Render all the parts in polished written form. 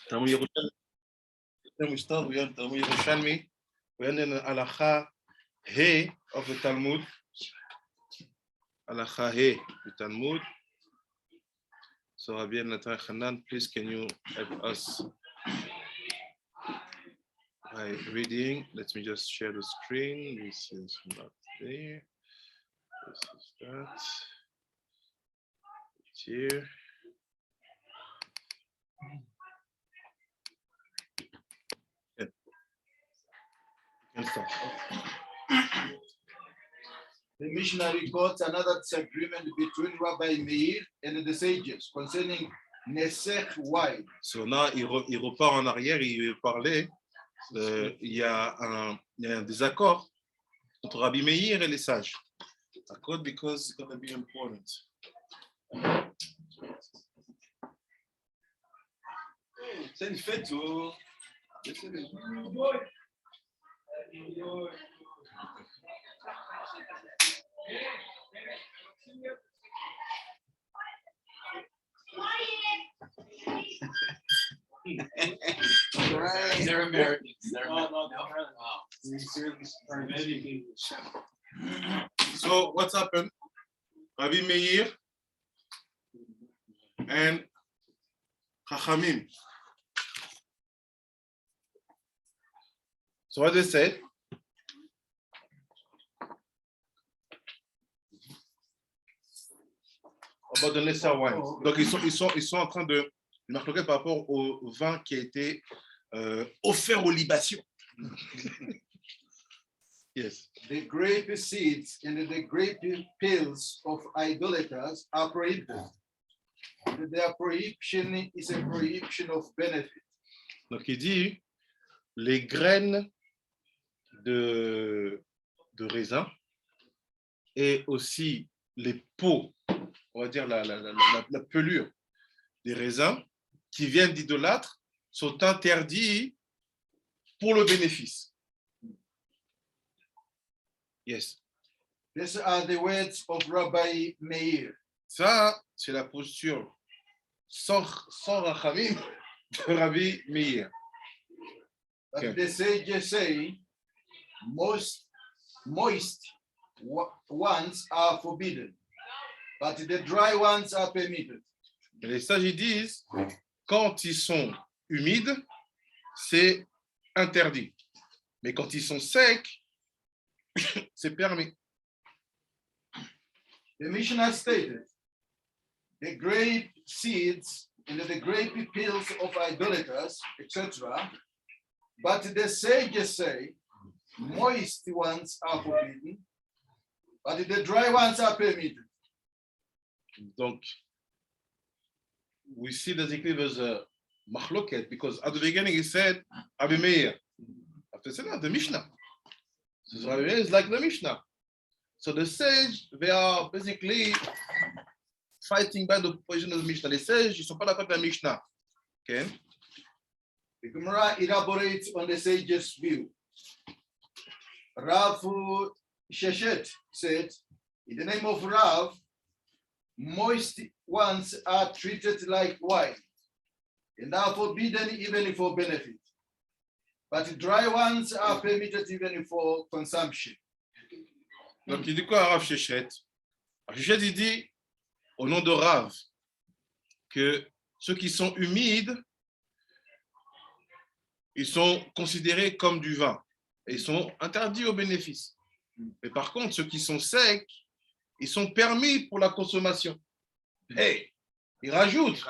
Talmud Yerushalmi, we are in Halacha He of the Talmud. Halacha He, the Talmud. So Rabbi Natan Hanan, please can you help us by reading? Let me just share the screen. This is not there. This is that. It's here. The Mishnah records another disagreement between Rabbi Meir and the sages concerning Nesech wine. So là, il repart en arrière, il parlait, il y a un désaccord entre Rabbi Meir et les sages. D'accord, because it's going to be important. C'est une fête, oh. They're Americans. So what's happened? Rabbi Meir and Chachamim. So what they said? About the lesser wine. Donc ils sont en train de marquer par rapport au vin qui a été offert aux libations. Yes. The grape seeds and the grape pills of idolaters are prohibited. Their prohibition is a prohibition of benefit. Donc il dit les graines de raisin et aussi les peaux, on va dire la pelure des raisins qui viennent d'idolâtres sont interdits pour le bénéfice. Yes. These are the words of Rabbi Meir. Ça, c'est la posture sans rachamim de Rabbi Meir. But the sages say moist ones are forbidden, but the dry ones are permitted. Et les sages disent, quand ils sont humides, c'est interdit. Mais quand ils sont secs, c'est permis. The Mishnah stated, the grape seeds and the grape pills of idolaters, etc. But the sages say, moist ones are forbidden, but the dry ones are permitted. Donc, we see that it was a machloket because at the beginning he said, Rabbi Meir. After saying the Mishnah. So Rabbi Meir is like the Mishnah. So the sage, they are basically fighting by the position of the Mishnah. Les sages, ils ne sont pas d'accord avec la Mishnah. Okay? The Gemara elaborates on the sage's view. Rav Sheshet said, in the name of Rav, moist ones are treated like wine and are forbidden even for benefit. But dry ones are permitted even for consumption. Donc il dit quoi à Rav Sheshet? Rav Sheshet il dit au nom de Rav que ceux qui sont humides, ils sont considérés comme du vin et ils sont interdits au bénéfice. Mais par contre, ceux qui sont secs, ils sont permis pour la consommation. Hey, il rajoute.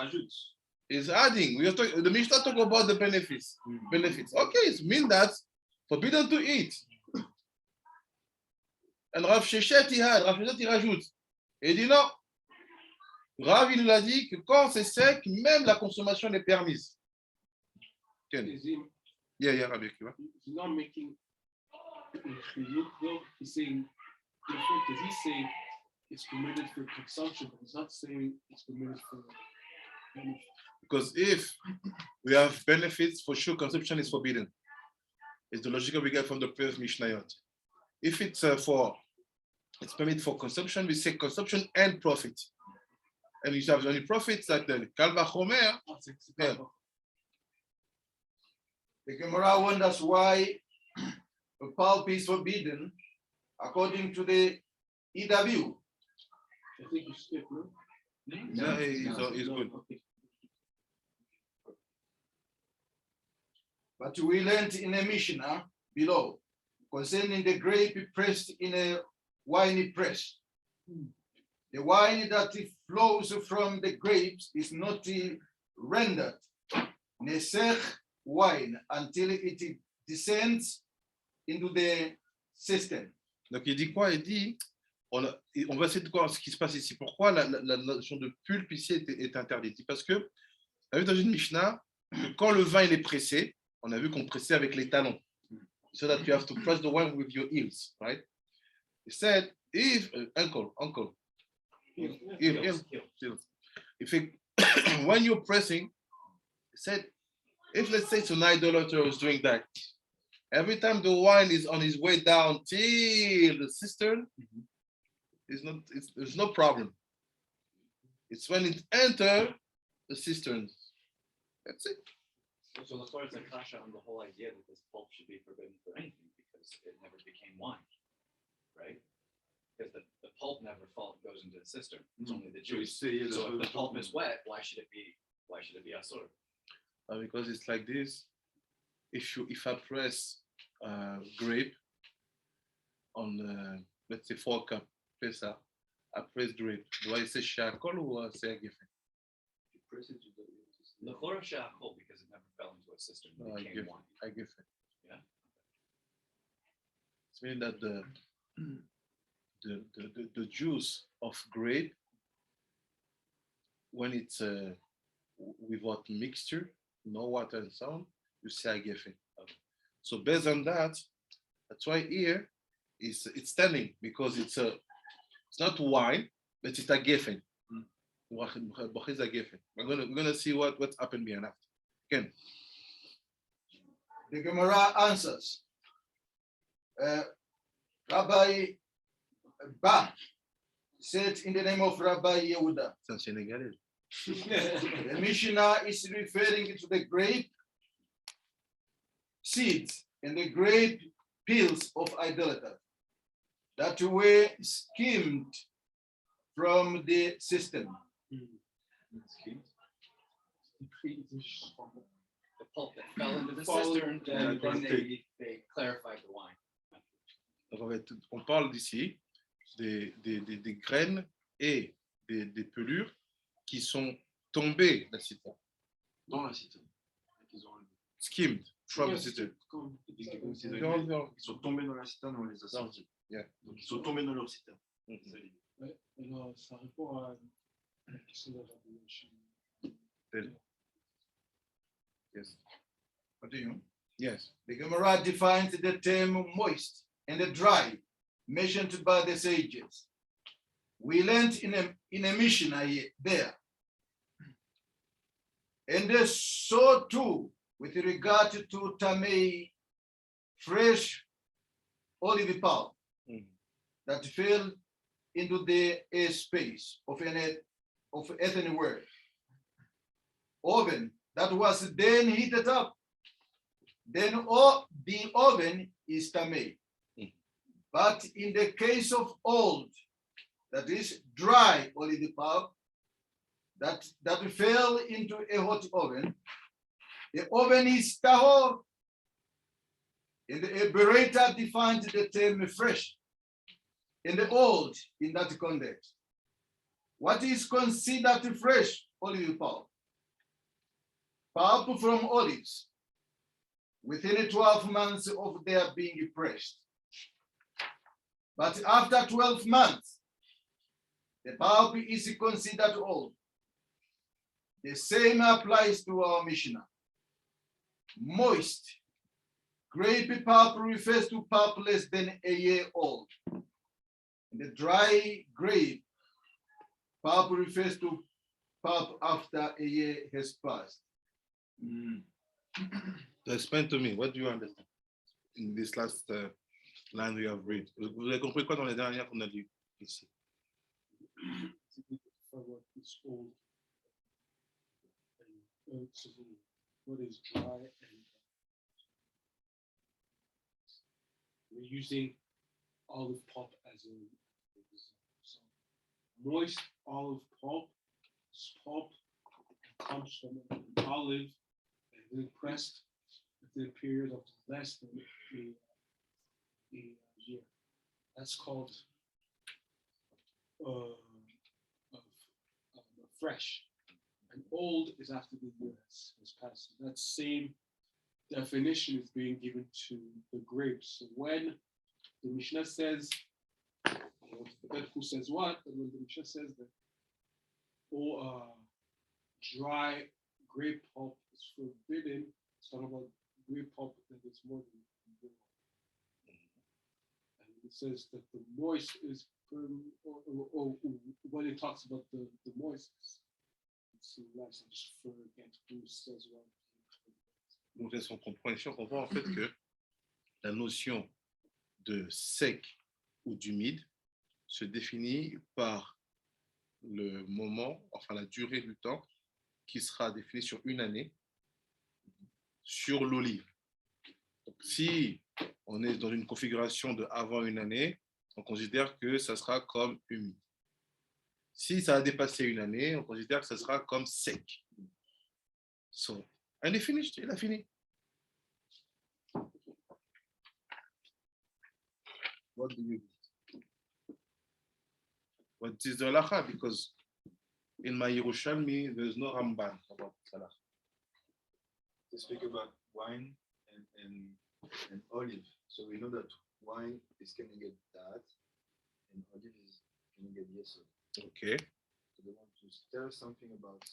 He's adding. The Mishnah talk about the benefits. Benefits. Okay, it means that forbidden to eat. And Rav Sheshet, il rajoute. Et il dit non. Rav, il nous a dit que quand c'est sec, même la consommation est permise. Yeah, Rabbi. He's not making he's saying, does he say it's permitted for consumption, but he's not saying it's permitted for benefit? Because if we have benefits, for sure consumption is forbidden. It's the logic we get from the previous Mishnayot. If it's permitted for consumption, we say consumption and profit. And you have only profits like the Kalva Chomer. The Gemara wonders why a pulp is forbidden according to the EW. I think you skipped, no? No, he's good. Okay. But we learned in a Mishnah below concerning the grape pressed in a wine press. The wine that flows from the grapes is not rendered nesech wine until it descends into the system. Donc il dit quoi? Il dit, on va essayer de voir ce qui se passe ici. Pourquoi la notion de pulpe ici est interdite? Parce que, on a vu dans une Mishnah que quand le vin il est pressé, on a vu qu'on pressait avec les talons. So that you have to press the wine with your heels, right? He said, if, uncle, heel. If it, when you're pressing, he said, if let's say it's an idolater who's doing that, every time the wine is on his way down till the cistern, there's no problem. It's when it enters the cistern. That's it. So the Torah is a kasha on the whole idea that this pulp should be forbidden for anything because it never became wine, right? Because the pulp never goes into the cistern. It's only the juice. So if the pulp is wet, why should it be asur? Because it's like this. If I press grape on let's say 4 cup pesa, I press grape. Do I say shakol or say gefen? You press it, the Torah shakol because it never fell into a cistern. No, I give it. Yeah. It's meaning that the juice of grape, when it's without mixture, no water and sound, you say I give it. So based on that, that's why here it's standing because it's not wine, but it's a gefen. We're gonna see what's happened behind that. Again. The Gemara answers. Rabbi Ba said in the name of Rabbi Yehuda. The Mishnah is referring to the grape seeds and the grape peels of idolaters that were skimmed from the system. The pulp that fell into the cistern, then they clarified the wine. Donc on parle d'ici des graines et des pelures qui sont tombées dans la citerne. Skimmed from the citerne. Ils sont tombés dans la citerne, on les a sortis. Yeah. Donc ils sont tombés dans leur citerne. Ouais, alors ça répond à la question de Yes. Continue. Yes. The Gemara defines the term moist and the dry mentioned by the sages. We learned in a Mishnah there. And so too, with regard to Tamei, fresh olive pulp that fell into the space of earthenware oven that was then heated up. Then the oven is Tamei. But in the case of old, that is dry olive pulp, that fell into a hot oven, the oven is tahor. And the Beraita defines the term fresh and the old in that context. What is considered fresh olive pulp? Pulp from olives within 12 months of their being pressed. But after 12 months, the pulp is considered old. The same applies to our Mishnah. Moist grape pulp refers to pulp less than a year old. The dry grape pulp refers to pulp after a year has passed. So explain to me, what do you understand in this last line we have read? Vous avez compris quoi dans les dernières qu'on a lues ici? It's old. What is dry and we're using olive pulp as an example. So moist olive pulp, comes from an olive and then pressed within a period of less than a year. That's called fresh. And old is after the year has passed. So that same definition is being given to the grapes. So when the Mishnah says, I forget who says what, but when the Mishnah says that dry grape pulp is forbidden, it's talking about grape pulp that is more than a year old. And it says that the moist is, or when it talks about the moist, it's nice. I just forget who says what. Donc, c'est son compréhension qu'on voit en fait que la notion de sec ou d'humide se définit par le moment, enfin la durée du temps qui sera définie sur une année sur l'olive. Donc, si on est dans une configuration de avant une année, on considère que ça sera comme humide. Si ça a dépassé une année, on considère que ça sera comme sec. So, and he finished, il a fini. What do you do? What is the halacha? Because in my Yerushalmi, there's no Ramban about salah. To speak about wine and olive. So we know that wine is can get that, and olive is can get yesod. Okay. So they want to tell something about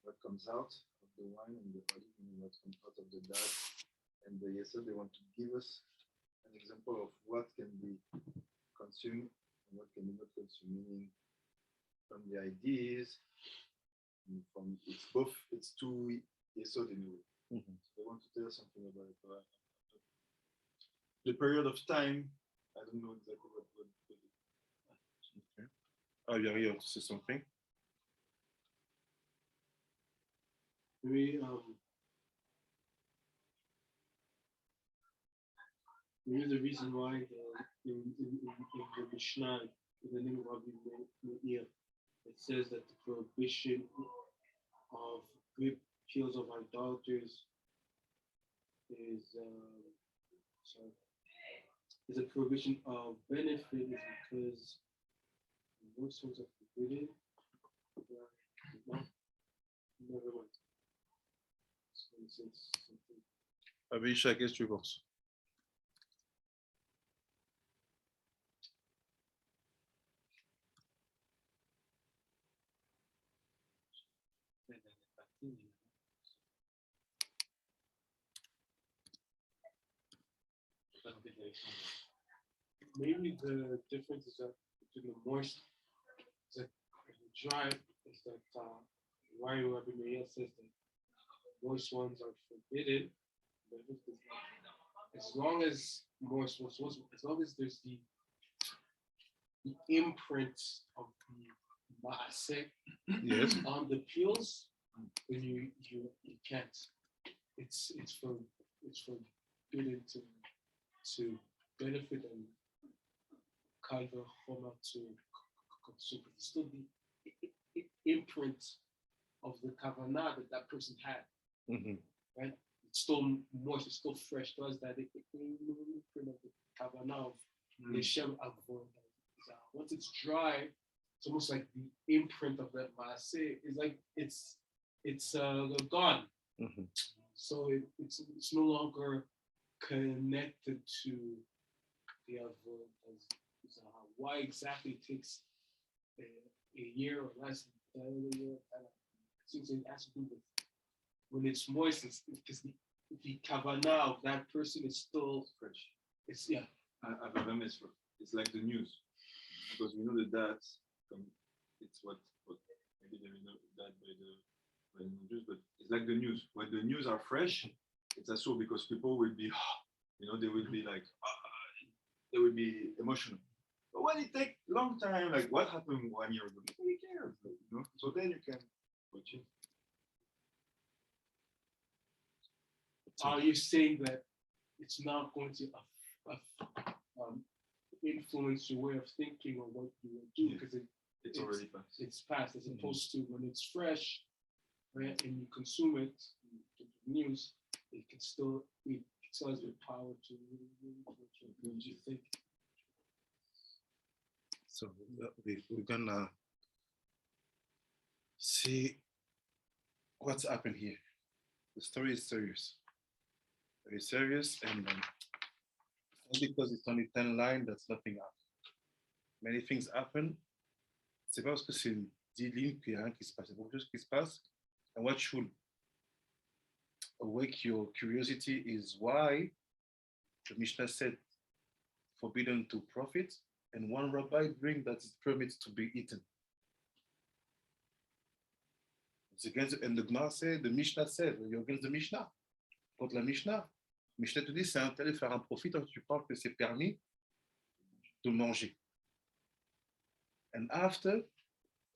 what comes out of the wine and the olive and what comes out of the dad and the yesod. They want to give us an example of what can be consumed and what can be not consumed, meaning from the ideas, from it's two yesod in a way. Mm-hmm. So they want to tell something about it. The period of time, I don't know exactly what Okay. Yari, to say something? Maybe the reason why in the Mishnah, in the name of Rabbi Meir, it says that the prohibition of grape peels of idolaters is a prohibition of benefit is because most ones are forbidden. No, never mind. So it's something. Abisha, qu'est-ce que tu penses? Maybe the difference is that between the moist is that the dry is that why Rabbi Meir says that moist ones are forbidden. As long as moist ones, as long as there's the imprint of the maaseh Yes. on the peels, then you can't. It's forbidden to benefit and kalva choma to consume. It's still the imprint of the kavanah that person had, right? It's still moist, it's still fresh. Does that imprint of the kavanah of Leshem Avoda. Once it's dry, it's almost like the imprint of that maaseh is like it's gone. Mm-hmm. So it's no longer connected to the Avoda. Why exactly it takes a year or less than a year? Since it has to do with when it's moist, it's because the kavanah of that person is still fresh. It's it's like the news, because we know the dates. It's what maybe there is no that by the Jews, but it's like the news. When the news are fresh, it's also because people will be, they will be like, they will be emotional. But when it takes long time, like what happened 1 year ago, nobody cares, So then you can watch it. Are you saying that it's not going to influence your way of thinking or what you will do because It's already passed. it's past, as opposed to when it's fresh, right, and you consume it, the news, it still has the power to what you think. So we're gonna see what's happened here. The story is serious, very serious, and not because it's only 10 lines, that's nothing happens. Many things happen. C'est pas parce que c'est 10 lignes qu'il y a rien qui se passe. Il y a beaucoup de choses qui se passent. And what should awake your curiosity is why the Mishnah said forbidden to profit, and one rabbi bring that it permits to be eaten. It's against, and the Gemara said, the Mishnah said, you're against the Mishnah. Contre la Mishnah, Mishnah te dit c'est interdit de faire un profit quand tu parles que c'est permis de manger. And after,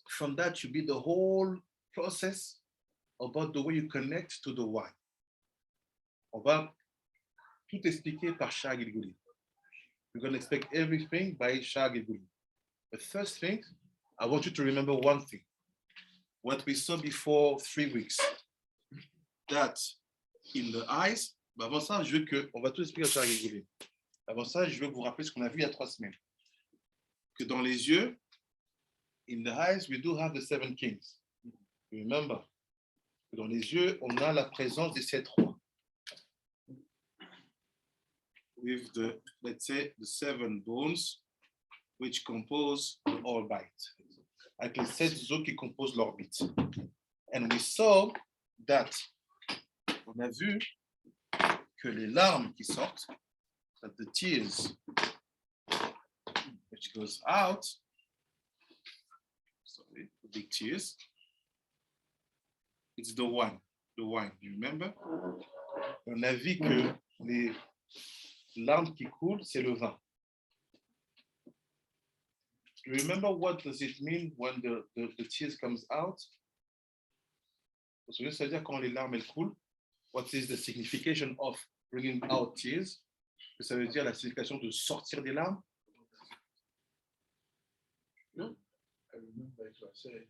from that should be the whole process about the way you connect to the wine. On va tout expliquer par Shah Gilguli. We're going to explain everything by Shah Gilguli. The first thing, I want you to remember one thing. What we saw before 3 weeks, that in the eyes, avant ça, je veux que, on va tout expliquer à Shah Gilguli. Avant ça, je veux vous rappeler ce qu'on a vu il y a 3 semaines. Que dans les yeux, in the eyes, we do have the 7 kings. Remember, dans les yeux, on a la présence des 7 rois. With the, let's say, the 7 bones, which compose the orbite. Avec les 7 os qui composent l'orbite. And we saw that, on a vu que les larmes qui sortent, that the tears, which goes out, sorry, the big tears, it's the wine, do you remember? On a vu que les larmes qui coulent, c'est le vin. You remember what does it mean when the tears comes out? Parce que ça veut dire quand les larmes elles coulent, what is the signification of bringing out tears? Ça veut dire la signification de sortir des larmes? No, I remember it was said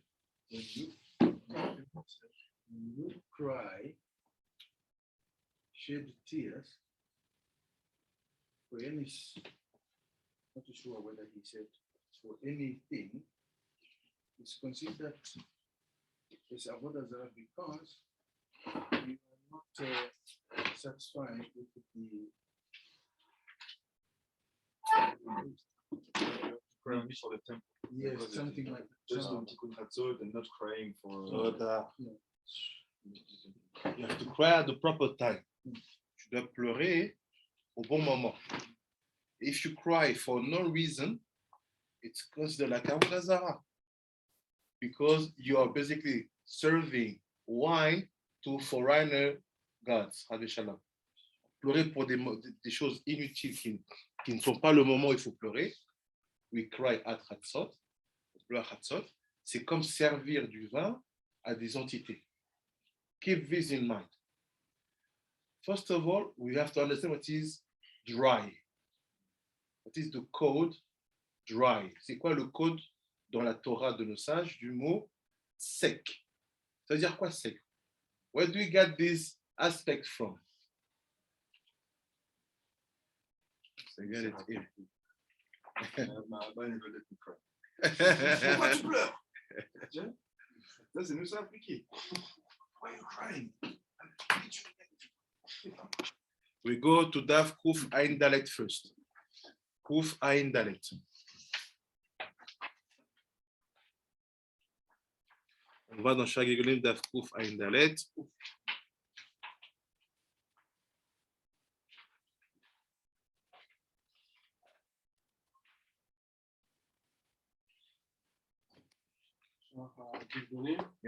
when you cry, shed tears for any, not too sure whether he said for anything, it's considered as Avoda Zarah because you are not satisfied with the Cry only for the temple. yes, Because something like just that. on Tikkun Chatzot and not crying for. You have to cry at the proper time. Tu dois pleurer au bon moment. If you cry for no reason, it's considered like Avoda Zarah, because you are basically serving wine to foreigner gods. Pleurer pour des choses inutiles qui ne sont pas le moment où il faut pleurer. We cry at Chatzot. C'est comme servir du vin à des entités. Keep this in mind. First of all, we have to understand what is dry. What is the code dry? C'est quoi le code dans la Torah de nos sages du mot sec? Ça veut dire quoi sec? Where do we get this aspect from? So get it here. Pourquoi tu pleures? Ça, c'est nous ça appliqué. Why are you crying? We go to Daf Kuf Ain Dalet first. Kuf Ain Dalet. On va dans chaque église Daf Kuf Ain Dalet.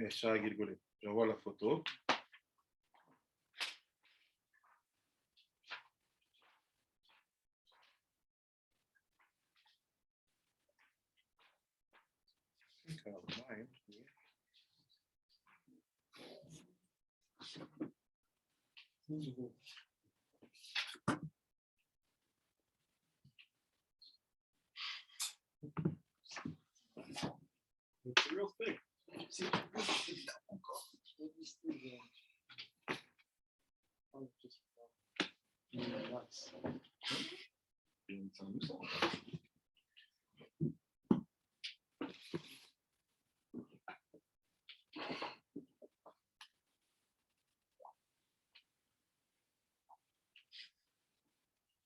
Shah Gilguli. J'envoie la photo. C'est un nous.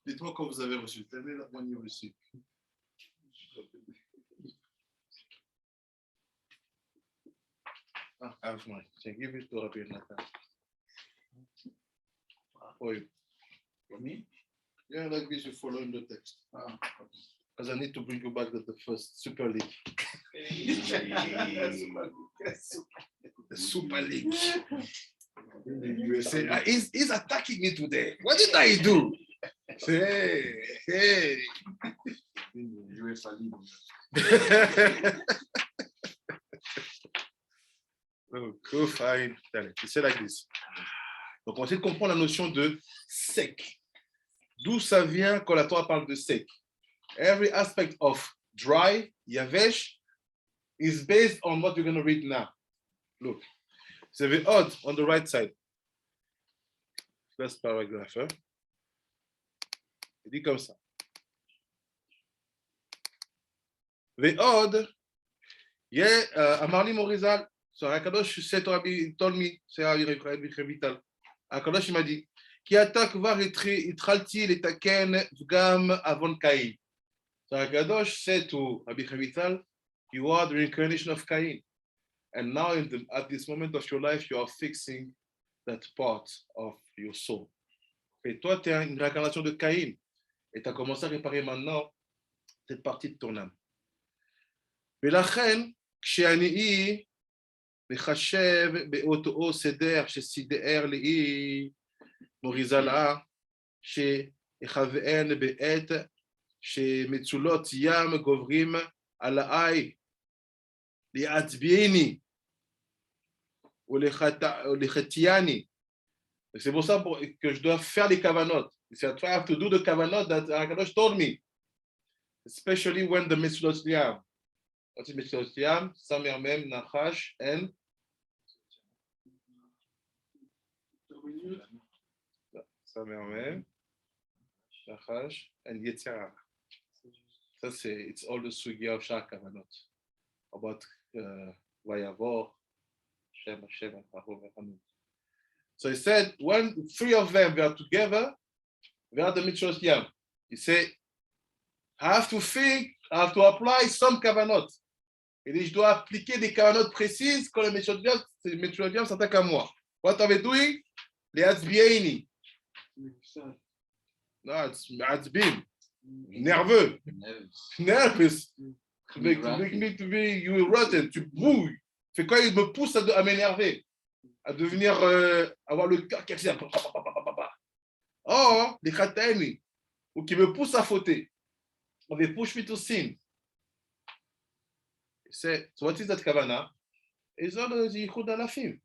Dites-moi quand vous avez reçu. Tell me when you received. I have mine. Can give it to Rabbi Nathan. For you. For me? Yeah, like this, you follow in the text. Because I need to bring you back to the first Super League. The Super League. In the USA. He's attacking me today. What did I do? Hey. In the Yerushalmi. Oh, fine. C'est like this. Donc, on essaie de comprendre la notion de sec. D'où ça vient quand la Torah parle de sec? Every aspect of dry, yavesh, is based on what you're going to read now. Look. C'est the odd on the right side. First paragraph. Hein? Il dit comme ça. The odd, yeah, Amarli Morizal, so Akadosh said to Rabbi, told me, c'est Rabbi Vital. Akadosh m'a dit, Ki ata kvar itralti letaken vgam avon Cain. So Akadosh said to Rabbi Vital, you are the reincarnation of Cain. And now at this moment of your life, you are fixing that part of your soul. Et toi, tu es une réincarnation de Caïn. Et tu as commencé à réparer maintenant cette partie de ton âme. ולכן, כשאני מחשב באותו סדר שסידר לי מוריזלה, שיכוון בעת שמצולות ים גוברים עליי, להצביעני ולחתיאני. C'est pour ça que je dois faire les kavanot. I have to do the kavanot that Hakadosh told me, especially when the mitzvot yam. What is mitzvot yam? Samer mem, nachash, and Samer mem, nachash, and yetzirah. That's it. It's all the sugya of Shah kavanot about vayavor, Shem, Hashem, and Paro, and So he said, when three of them were together, they are the mitzvot yam. He said, I have to think, I have to apply some kavanot. Et dit, je dois appliquer des kavanot précises quand les mitzvot yam s'attaquent à moi. What are we doing? Les atzbieni. No, it's atzbim. Nerveux. Nervous. Make me to be, you rotten, tu bouilles. C'est quoi, il me pousse à m'énerver. À devenir, avoir le cœur qui est oh, les chataini, ou qui me poussent à fauter. They push me to sin. So what is that kavana? It's not the yichud alafim.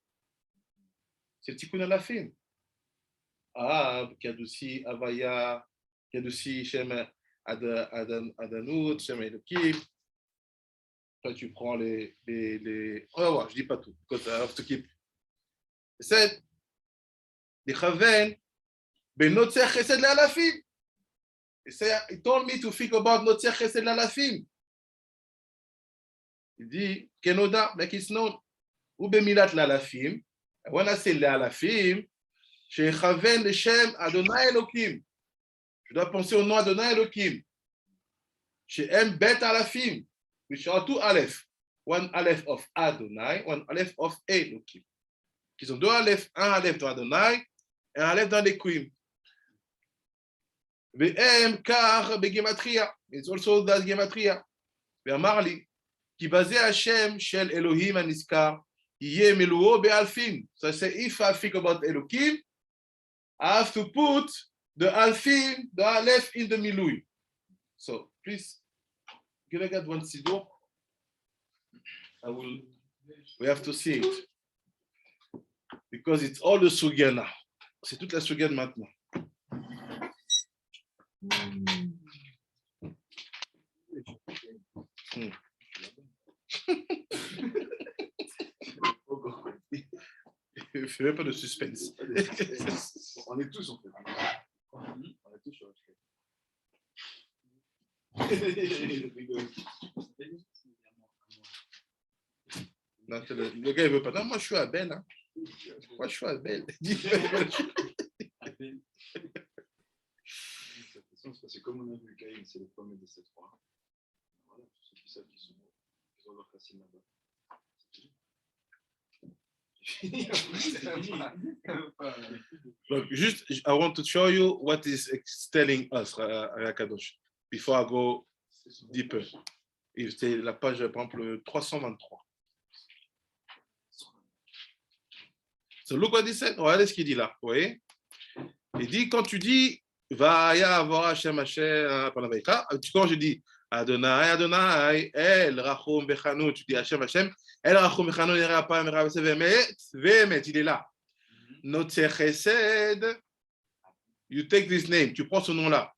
C'est tikkun alafim. Ah, qui adoucit avaya, qui adoucit shem adanut, shem elokim. Toi, tu prends les... On va voir, je dis pas tout, because I have to keep. He said, he told me to think about Notzeh Chesed Lalafim. He dit, Kenoda, like it's known. Ou bemilat Lalafim. When I say Lalafim, shechaven l'shem Adonai Elokim. Je dois penser au nom Adonai Elokim. She'em bet Alafim, which are two Aleph. One Aleph of Adonai, one Aleph of Elokim. Qui sont deux Aleph, un Aleph dans Adonai et un Aleph dans Elohim. VM car begematria, it's also that gematria. ואמר לי, כי בזה השם של אלוהים הנזכר, יהיה מילואו באלפים. So I say, if I think about Elohim, I have to put the alfim, the Aleph in the milui. So please, can I get one siddur? We have to see it. Because it's all the sugya now. C'est toute la sugya maintenant. Fais même pas de suspense. On est tous en fait. On est tous Non, le gars, il veut pas. Non, moi, je suis à Belle. Hein. Moi, je suis à Belle. C'est comme on a vu Caïn, c'est le premier de ces trois. Voilà, tous ceux qui savent qu'ils ont leur racine là-bas. Look, just, I want to show you what is telling us, Rakadosh, before I go deeper. C'est la page, par exemple, 323. So look what he said. Regardez ce qu'il dit là. Vous voyez? Il dit, quand tu dis, va y avoir Hashem, Hashem, quand je dis, Adonai, Adonai, El Rachum Bechanu, tu dis Hashem, Hashem, El Rachum Bechanu, il Rapam, Vemet, il est là. Notre Chesed, you take this name, tu prends ce nom-là.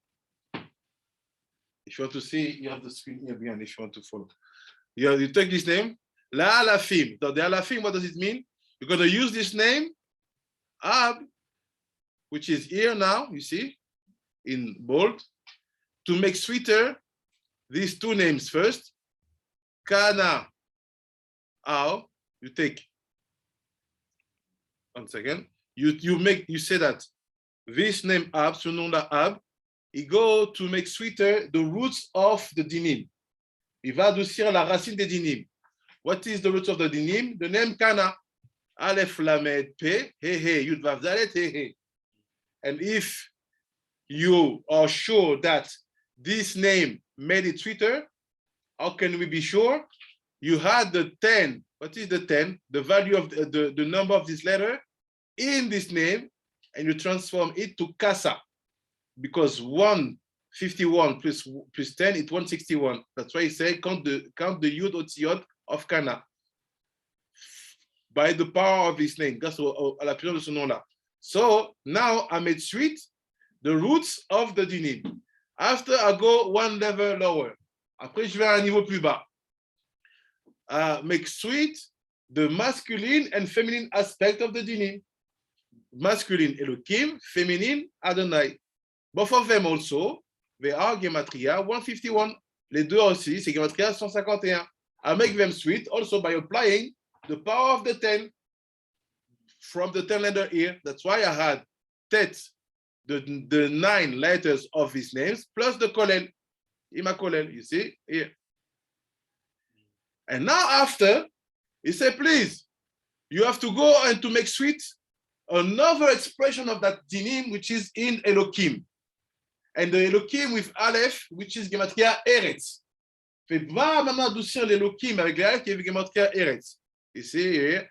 If you want to see, you have the screen here behind if you want to follow. You take this name, La Alafim. So the Alafim, what does it mean? You're going to use this name, Ab, which is here now, you see, in bold, to make sweeter these two names first. Kana, Ao, you take, 1 second, you say that this name Ab, ce nom-là Ab, il go to make sweeter the roots of the dinim. Il va adoucir la racine des dinim. What is the root of the dinim? The name Kana. Aleph Lamed Pe, He He, Yud Vav Dalet He He. And if you are sure that this name made it sweeter, how can we be sure? You had the 10. What is the 10? The value of the number of this letter in this name, and you transform it to Kasa. Because 151 plus 10 is 161. That's why he said count the Yud Otiot of Kana. By the power of his name. Grâce à la puissance de ce nom-là. So now I made sweet the roots of the dinim. After I go one level lower. Après, je vais à un niveau plus bas. Make sweet the masculine and feminine aspect of the dinim. Masculine Elohim, feminine Adonai. Both of them also, they are Gematria 151. Les deux aussi, c'est Gematria 151. I make them sweet also by applying the power of the 10 from the 10 letter here. That's why I had Tet, the 9 letters of his names, plus the Kolel, Ima Kolel, you see here. And now after, he said, please, you have to go and to make sweet another expression of that dinim, which is in Elohim. And the Elohim with Aleph, which is Gematria Eretz. Fait va maintenant adoucir l'Elohim avec l'Aleph qui est Gematria Eretz. You see here,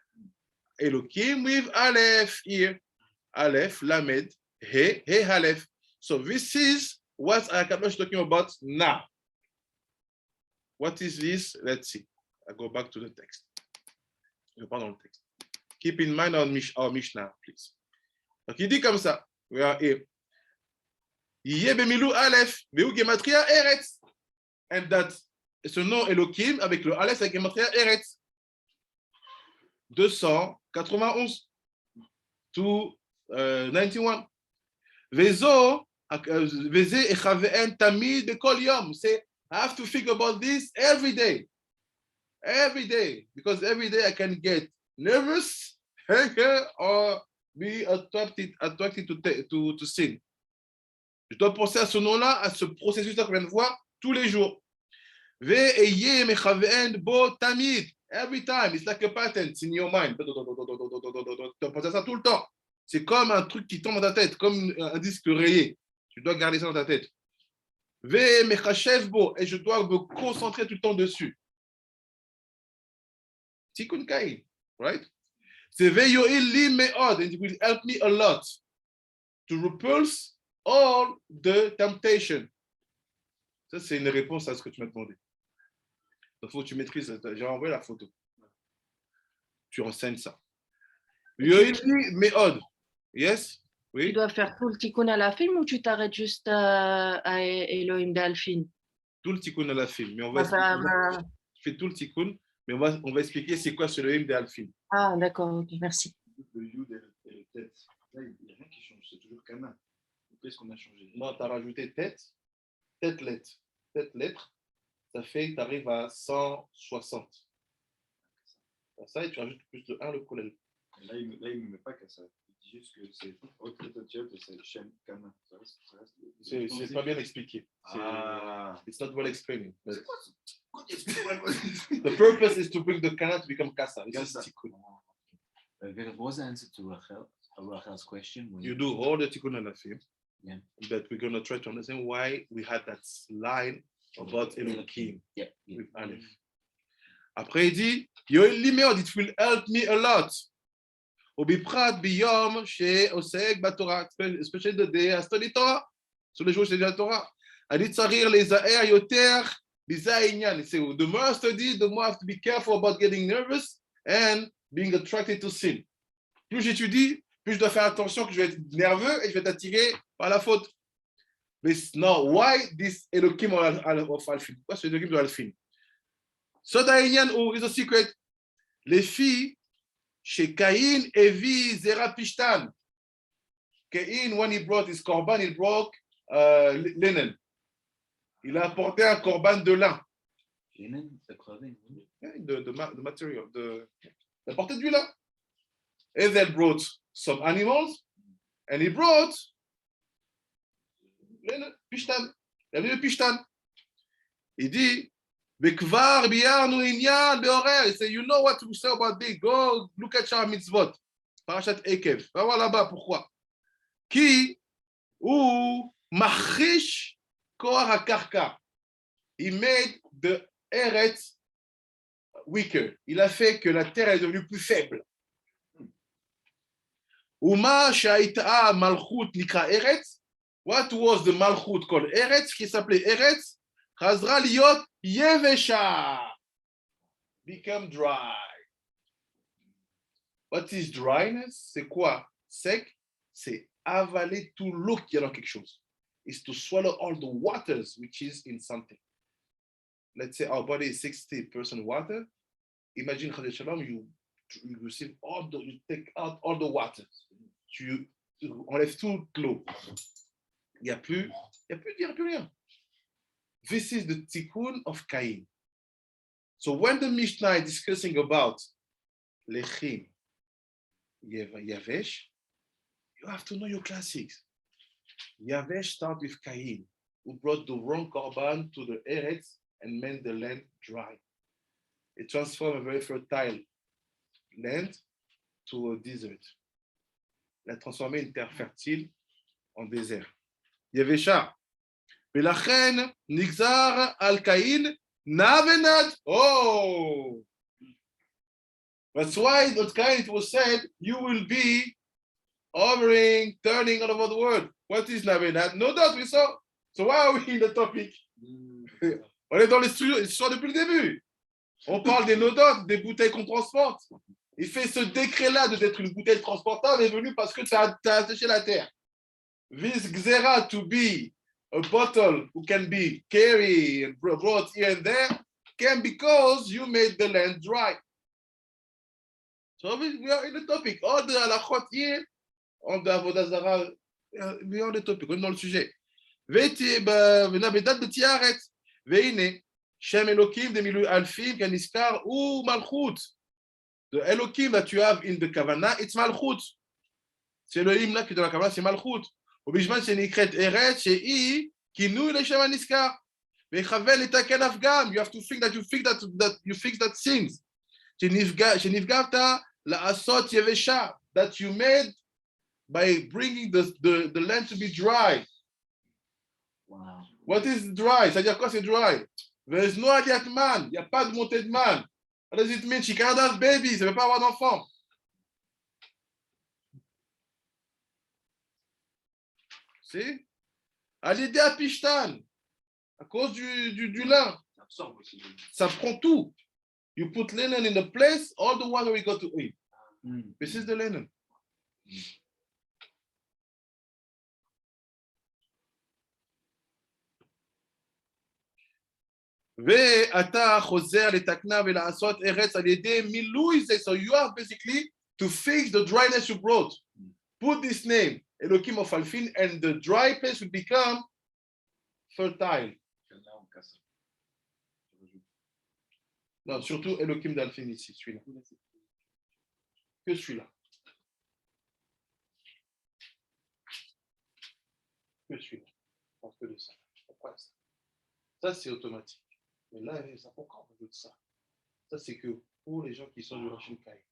Elohim with Aleph here. Aleph, Lamed, He, He, Aleph. So this is what Akadosh is talking about now. What is this? Let's see. I go back to the text. Pardon, le texte. Keep in mind our Mishnah, please. Donc il dit comme ça. We are here. Yé bemilou Aleph, Beu Gematria Eretz. And that ce nom Elohim avec le Aleph avec Gematria Eretz. 291 to 91. Vezo, Veze echave'en tamid bekol yom. Say, I have to think about this every day. Every day. Because every day I can get nervous, anger, or be attracted to sin. Je dois penser à ce nom-là, à ce processus-là qu'on vient de voir tous les jours. Ve'eye mechave'en bo tamid. Every time, it's like a pattern, it's in your mind. Tu dois penser à ça tout le temps. C'est comme un truc qui tombe dans ta tête, comme un disque rayé. Tu dois garder ça dans ta tête. Et je dois me concentrer tout le temps dessus. Tikkun Kai, right? C'est and it will help me a lot to repulse all the temptation. Ça, c'est une réponse à ce que tu m'as demandé. Il faut que tu maîtrises. J'ai envoyé la photo. Tu enseignes ça. Meod. Yes? Oui. Tu dois faire tout le tikkun à la film ou tu t'arrêtes juste à Elohim d'Alfin? Tout le tikkun à la film. Mais on va expliquer. Tu fais tout le tikkun, mais on va expliquer c'est quoi ce Elohim d'Alfin. Ah, d'accord, ok, merci. Le Yud et le tête. Là, il n'y a rien qui change, c'est toujours Kana. Qu'est-ce qu'on a changé? Non, tu as rajouté tête, tête-lette. 7 lettres, ça fait que tu arrives à 160. Ça, et tu rajoutes plus de 1 le kollel. Là, il ne met pas qu'à ça. Il dit juste que c'est autre et c'est chaîne Kana. C'est pas bien expliqué. It's not well explained. The purpose is to bring the kana to become kasa. What was the answer to Rachel's question? You do all the tikkun alafim. Yeah. But we're going to try to understand why we had that line about Elohim with Aleph. Après, il dit, Yoel Limeod, it will help me a lot. Obiprat biyom she oseg batorah, especially the day I study Torah. Sur les jours où je study la Torah. Adit tzarir lezaer yoter bizainyan. He said, the more I study, the more I have to be careful about getting nervous and being attracted to sin. Plus j'étudie, plus je dois faire attention que je vais être nerveux et je vais être attiré par la faute. Mais no, why this Elohim of Alfin? Pourquoi ce Elohim de Alfin? Sodaïnian ou is a secret. Les filles chez Caïn, Evi, Zarah, Pishtan. Caïn, when he brought his korban, he brought linen. Il a apporté un korban de lin. Linen, the clothing. The material. Il a apporté du lin. Ezel brought some animals, and he brought linen, Pishtan. Il a mis le Pishtan. Il dit, Bekvar biyarnu inyan beorer. He said, you know what to say about this. Go look at Shar Mitzvot. Parashat Ekev. Va voir là-bas pourquoi. Qui ou machish koar hakarka. He made the eretz weaker. Il a fait que la terre est devenue plus faible. Uma shaita malchut nikra eretz. What was the malchut called eretz? Qui s'appelait eretz? Chazra liot yevesha. Become dry. What is dryness? C'est quoi? Sec? C'est avaler tout l'eau qui est dans quelque chose. It's to swallow all the waters which is in something. Let's say our body is 60% water. Imagine, you receive you take out all the water. Tu enlèves toute l'eau. Il n'y a plus rien. This is the tikkun of Cain. So when the Mishnah is discussing about Lechin, Yavesh, you have to know your classics. Yavesh starts with Cain, who brought the wrong korban to the Eretz and made the land dry. It transformed a very fertile land to a desert. Il a transformé une terre fertile en désert. Yavesha. Velachen nigzar al Cain navenad. Oh! That's why at Cain it was said, you will be hovering, turning all over the world. What is navenad? No doubt we saw. So why are we in the topic? On est dans l'histoire depuis le début. On parle des nodotes, des bouteilles qu'on transporte. Il fait ce décret-là d'être une bouteille transportable est venu parce que tu as attaché la terre. This gzera to be a bottle who can be carried and brought here and there came because you made the land dry. So we are in the topic. All the halachot here on the Avoda Zarah, we are on the topic. On est dans le sujet. Venabedat betiaret. Veine. Shem Elohim de Milu Alfim, Kaniskar, ou Malchut. The Elohim that you have in the Kavanah, it's Malchut. C'est Elohim là qui est dans la Kavanah, c'est Malchut. Obijman, c'est Nikret Eret, c'est I, qui nous le Shem Aniskar. Vechavel et Taken Afgam. You have to think that you fix that things. Shenivgavta la Asot Yevesha, that you made by bringing the land to be dry. Wow. What is dry? C'est-à-dire quoi c'est dry? There is no Aliyat man. Il n'y a pas de montée de man. What does it mean? She cannot have babies. Elle ne veut pas avoir d'enfants. C'est à l'idée à Pishtan, à cause du lin. Ça prend tout. You put linen in the place, all the water we got to eat. This is the linen. ואתה חוזר לתקנה ולעשות ארץ על ידי מילוי זה. So you have basically to fix the dryness you brought. Put this name, Elohim of Alfin, and the dry place will become fertile. Non, surtout Elohim d'Alphine ici, celui-là. Que celui-là. Que celui-là. On fait de ça. Pourquoi ça? Ça, c'est automatique. Mais là, ça, pourquoi on veut de ça? Ça, c'est que pour les gens qui sont du Rachel Kai.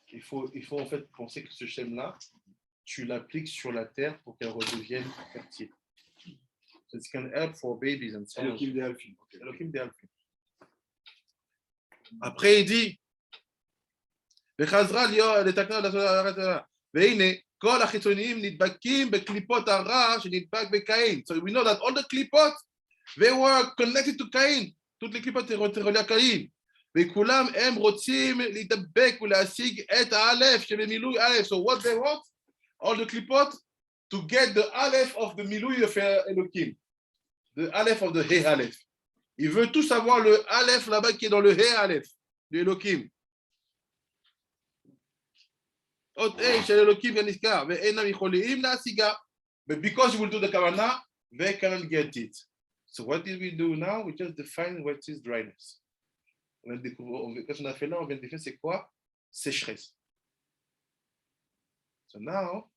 Il faut en fait penser que ce schème-là, tu l'appliques sur la terre pour qu'elle redevienne fertile. So it can help for babies and so on. Elohim de Alphine. Après, il dit, וחזרה לתקנה והנה כל החיצוניים נדבקים בקליפות הרע שנדבק בקין. So we know that all the klipot, they were connected to Cain. toutes les klipot étaient reliées à Cain. וכולם הם רוצים להידבק ולהשיג את האלף שבמילוי אלף. So what they want, all the klipot, to get the aleph of the milui of Elohim. The aleph of the He Aleph. Il veut tout savoir le aleph là-bas qui est dans le He Aleph de Elohim. But because you will do the kavanah, they cannot get it. So what did we do now? We just define what is dryness. Qu'est-ce qu'on a fait là? On vient de définir c'est quoi? Sécheresse. So now,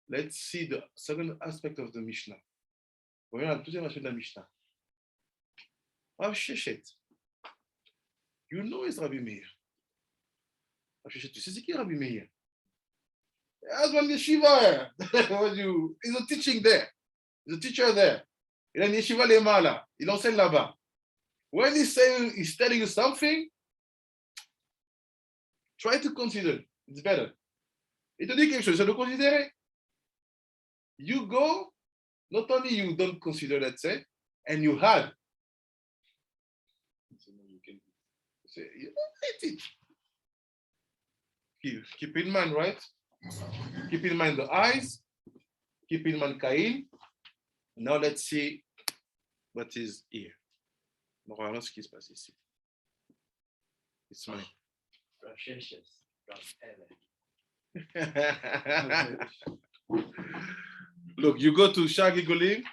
let's see the second aspect of the Mishnah. Voyons la deuxième aspect de la Mishnah. Rav Sheshet. You know it's Rabbi Meir. Rav Sheshet, tu sais c'est qui Rabbi Meir? As one yeshiva. He's a teaching there. He's a teacher there. Il a une yeshiva lemala. Il enseigne là-bas. When he's telling you something, try to consider. It's better. Il te dit quelque chose, c'est de considérer. You go, not only you don't consider, let's say, and you had. You don't hate it. Keep in mind, right? Keep in mind the eyes. Keep in mind Cain. Now let's see what is here. Normalement, ce qui se passe ici. It's mine. Look, you go to Shagi Golim.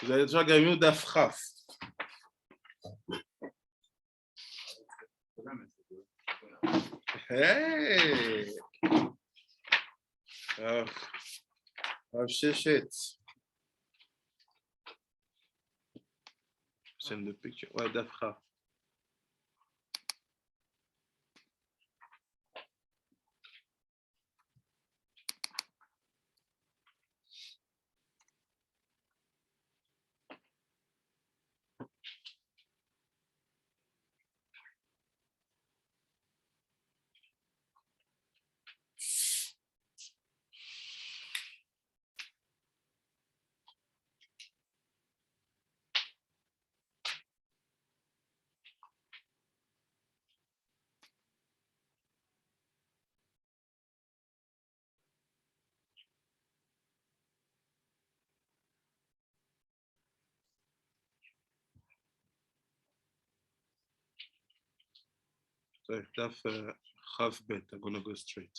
Vous allez déjà gagner d'Afraf. Hey! Sheshet. Send the picture. Ouais, d'Afraf. So that's half bet. I'm gonna go straight.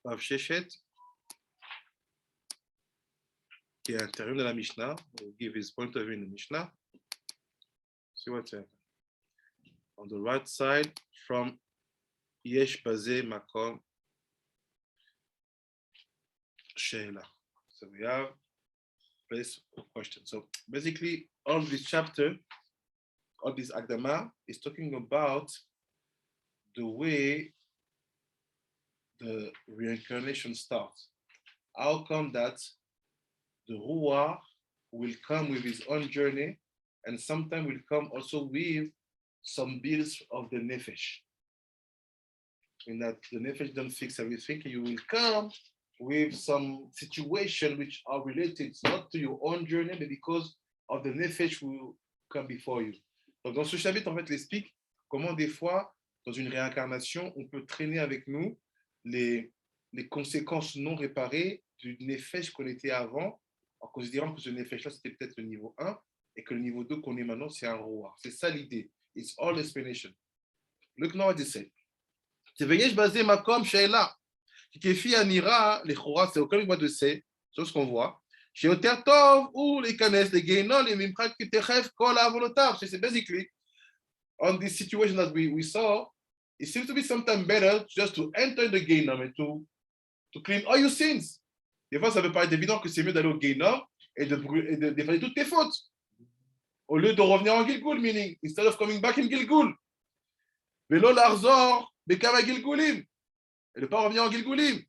Rav Sheshet, qui est à l'intérieur de la Mishnah, will give his point of view in the Mishnah. See what's happening. On the right side, from Yesh Bazeh Makom Sheila. So we have place of question. So basically, all this chapter, all this Akdama is talking about the way the reincarnation starts. How come that the Ruach will come with his own journey and sometimes will come also with some bills of the Nefesh? In that the Nefesh don't fix everything, you will come with some situation which are related not to your own journey, but because of the Nefesh will come before you. Donc dans ce chapitre, en fait, il explique comment des fois, dans une réincarnation, on peut traîner avec nous les conséquences non réparées du Nefesh qu'on était avant, en considérant que ce Nefesh-là, c'était peut-être le niveau 1, et que le niveau 2 qu'on est maintenant, c'est un roi. C'est ça l'idée. It's all explanation. Look now what it says. ויש בזה מקום שאלה, כפי הנראה, לכאורה, c'est aucun niveau de c'est ce qu'on voit, שיותר טוב הוא להיכנס לגיהנום ממך כי תכף כל עוונותיו. So basically, on this situation that we saw, it seems to be sometimes better just to enter the Gehinnom and to clean all your sins. Des fois, ça peut paraître évident que c'est mieux d'aller au Gehinnom et d'effacer toutes tes fautes, au lieu de revenir en Gilgul, meaning, instead of coming back in Gilgul. ולא לחזור בכמה גלגולים, et ne pas revenir en Gilgulim.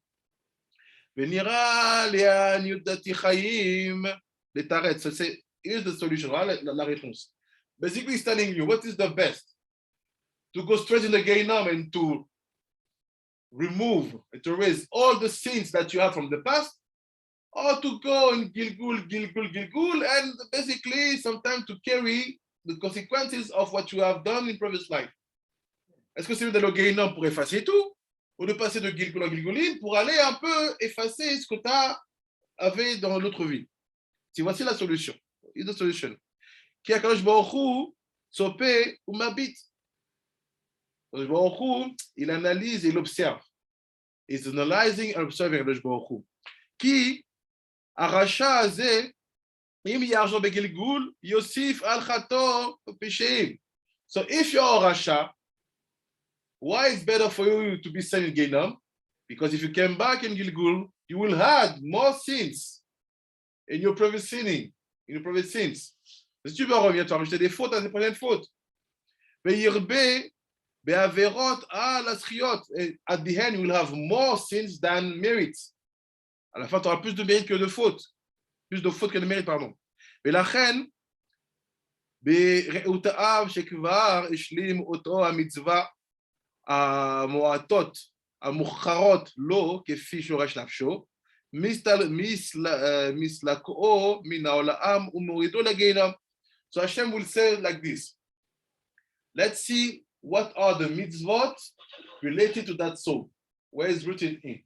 ונראה לעניות דעתי חיים לתרץ. So say, here's the solution, la réponse. Basically, he's telling you what is the best. To go straight in the Gehinnom and to remove and to erase all the sins that you have from the past, or to go in Gilgul, and basically sometimes to carry the consequences of what you have done in previous life. Est-ce que c'est mieux d'aller au Gehinnom pour effacer tout, ou de passer de Gilgul à Gilgulim pour aller un peu effacer ce que tu avais dans l'autre vie? Si voici la solution. Here's the solution. Ki HaKadosh Baruch Hu sope umabit. HaKadosh Baruch Hu, il analyse et il observe. He's analyzing and observing HaKadosh Baruch Hu. Ki הרשע הזה, אם יחזור בגלגול, יוסיף על חטאו פשעים. So if you're a rasha, why it's better for you to be sent in Gehinnom? Because if you came back in Gilgul, you will have more sins in your previous sinning, in your previous sins. Si tu veux revenir, tu vas rajouter des fautes à tes prochaines fautes. וירבה בעבירות על הזכיות. At the end, you will have more sins than merits. À la fin, tu auras plus de mérite que de fautes. Plus de fautes que de mérite, pardon. ולכן, ברעותיו שכבר השלים אותו המצווה המועטות, המוכרות לו, כפי שורש נפשו, מסלקו מן העולם ומורידו לגיהנום. So Hashem will say like this. Let's see what are the mitzvot related to that soul. Where is rooted in?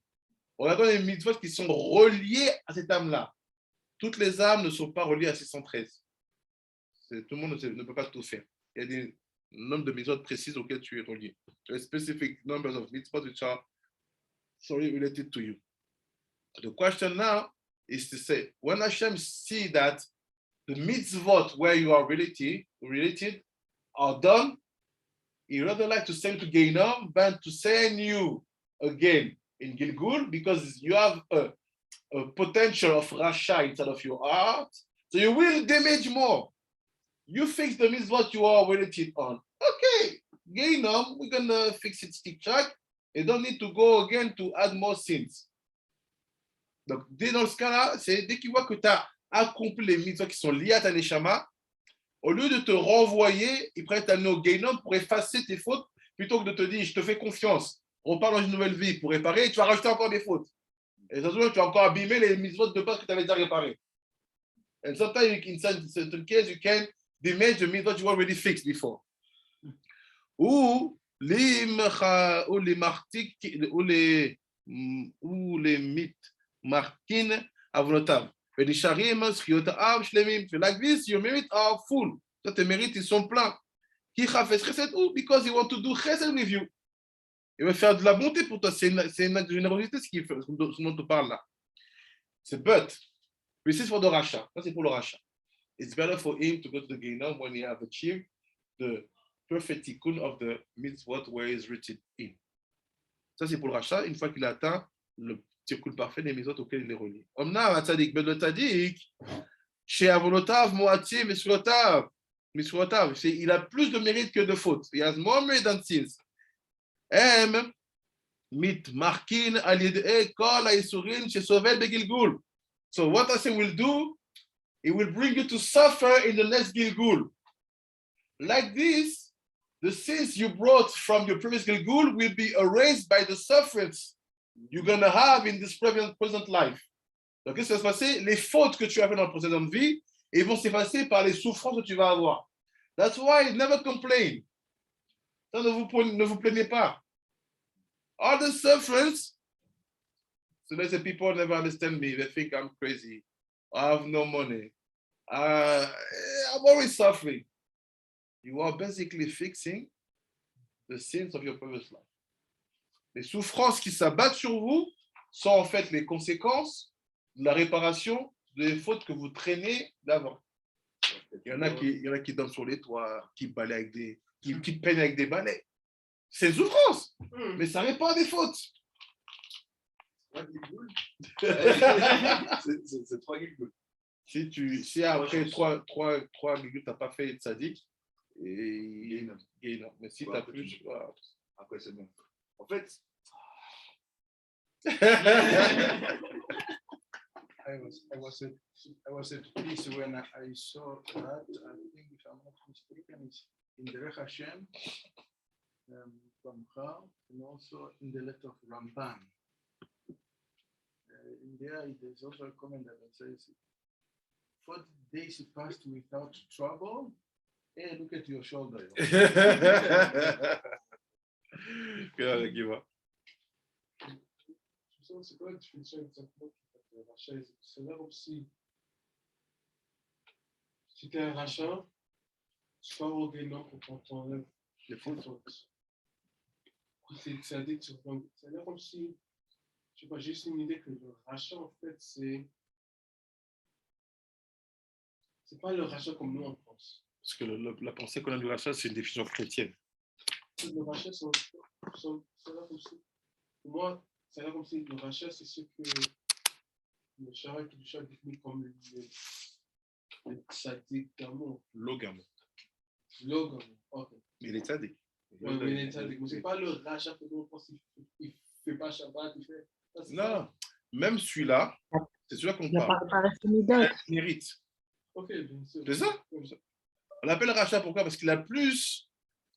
Regardons les mitzvot qui sont reliés à cette âme-là. Toutes les âmes ne sont pas reliées à 613. Tout le monde ne peut pas tout faire. Il y a des nombres de mitzvot précises auxquels tu es relié. There are specific numbers of mitzvot which are related to you. The question now is to say, when Hashem see that the mitzvot where you are related are done, he rather like to send you to Gehinnom than to send you again in Gilgul, because you have a potential of Rasha inside of your heart, so you will damage more. You fix the mitzvot you are related on. Okay, Gehinnom, we're gonna fix it stick track. You don't need to go again to add more sins. Donc, dans ce cas-là, c'est dès qu'il voit que tu as accompli les mitzvot qui sont liés à ta neshama, au lieu de te renvoyer, il prête à nos Gehinnom pour effacer tes fautes, plutôt que de te dire, je te fais confiance, repars dans une nouvelle vie pour réparer, et tu vas rajouter encore des fautes. Et ça se tu vas encore abîmer les mitzvot de base que tu avais déjà réparées. And sometimes, in certain cases, you can damage the mitzvot you already fixed before. Ou les martin avonotav. Like this, your merits are full. So tes mérites, ils sont pleins. Because he want to do chesed with you. Il veut faire de la bonté pour toi. C'est une générosité ce dont tu parles là. C'est but. This is for the rasha. Ça, c'est pour le rasha. It's better for him to go to the Gehinnom when he have achieved the perfect tikkun of the mitzvot where he is written in. Ça, c'est pour le rachat, une fois qu'il a atteint le tikkun parfait des mitzvot auxquels il est relié. Omnam atzadik, ben le tzadik, chez avonotav moatim misrotav. Il a plus de mérite que de fautes. He has more merit than sins. הם מתמחקים על ידי כל האיסורים שסובל בגלגול. So what Hashem will do, it will bring you to suffer in the next Gilgul. Like this, the sins you brought from your previous Gilgul will be erased by the sufferings you're going to have in this present life. Donc, qu'est-ce qui va se passer? Les fautes que tu as fait dans la précédente vie, ils vont s'effacer par les souffrances que tu vas avoir. That's why never complain. Ça, ne vous plaignez pas. All the sufferings, so they say people never understand me. They think I'm crazy. I have no money. I'm always suffering. You are basically fixing the sins of your previous life. Les souffrances qui s'abattent sur vous sont en fait les conséquences de la réparation des fautes que vous traînez d'avant. Il y en a qui dorment sur les toits, qui balayent avec qui peignent avec des balais. C'est une souffrance, mais ça répare des fautes. C'est 3 Gilgul. Si après 3 Gilgul, tu n'as pas fait de sadique, et non. Mais si tu as plus. Voilà. Après, c'est bon. En fait, I was at peace when I saw that. I think, if I'm not mistaken, it's in the Rech Hashem from her, and also in the letter of Ramban. In there, there's also a comment that says, 40 days passed without trouble. Hey, look at your shoulder. C'est quoi la définition exactement de rachat? C'est là comme si tu es un rachat, tu vas avoir des noms pour ton œuvre. Les fautes. C'est là comme si, je sais pas, juste une idée que le rachat, en fait, c'est pas le rachat comme nous en France. Parce que la pensée qu'on a du rachat, c'est une définition chrétienne. Le rachat, c'est là comme si, pour moi, c'est là comme si le rachat, c'est ce que le Shara qui du définit comme le tzaddik d'amour. L'ogamo. Ok. Mais il est tzaddik. Oui, mais il est tzaddik. Mais c'est pas le rachat que nous, on pense qu'il fait pas Shabbat, il fait. Non, même celui-là, c'est celui-là qu'on Il n'y a parle. pas de midot. Il mérite. Ok, bien sûr. C'est ça? On l'appelle rachat, pourquoi? Parce qu'il a plus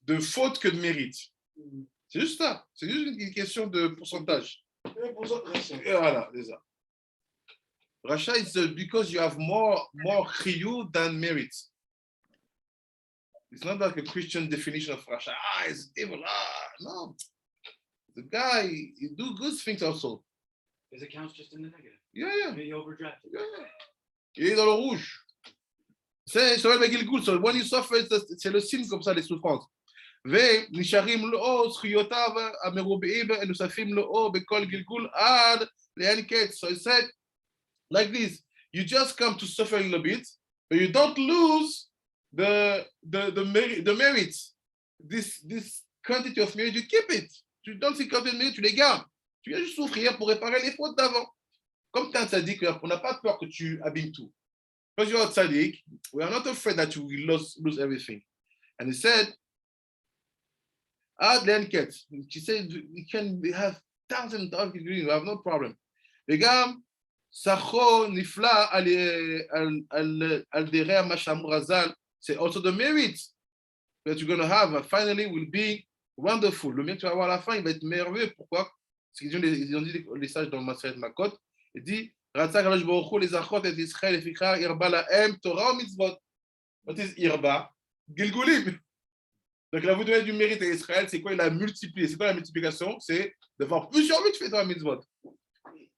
de fautes que de mérite. C'est juste ça. C'est juste une question de pourcentage. Et voilà, c'est ça. Rachat is because you have more chiyuv than merit. It's not like a Christian definition of Rasha. It's evil. No. The guy, he do good things also. His account's just in the negative. Yeah. He overdrafted. Yeah. Il est dans le rouge. C'est le Gilgul. So when you suffer, c'est le signe comme ça, les souffrances. ונשארים לו זכויותיו המרובים ונוספים לו בכל גלגול עד לאין קץ. So I said like this, you just come to suffer a little bit, but you don't lose the merit. This quantity of merit, you keep it. Tu donnes ces quantités de merit, tu les gardes. Tu viens juste souffrir pour réparer les fautes d'avant. Comme tu es un tzaddik, on n'a pas peur que tu abîmes tout. Because you're a tzaddik, we are not afraid that you will lose everything. And he said, she said, we can have thousands of degrees, we have no problem. וגם סחו נפלא על דרך מה שאמרו רז"ל, c'est also the merit that you're going to have finally will be wonderful. Le mien que tu vas avoir à la fin, il va être merveilleux. Pourquoi? Parce qu'ils ont dit les sages dans Maseret Makot, il dit, רצה הקדוש ברוך הוא לזכות את ישראל לפיכך הרבה להם תורה ומצוות. What is irba? Gilgulim. Donc, il a voulu donner du mérite à Israël. C'est quoi? Il a multiplié. C'est quoi la multiplication? C'est de faire plusieurs mitzvot dans la mitzvot.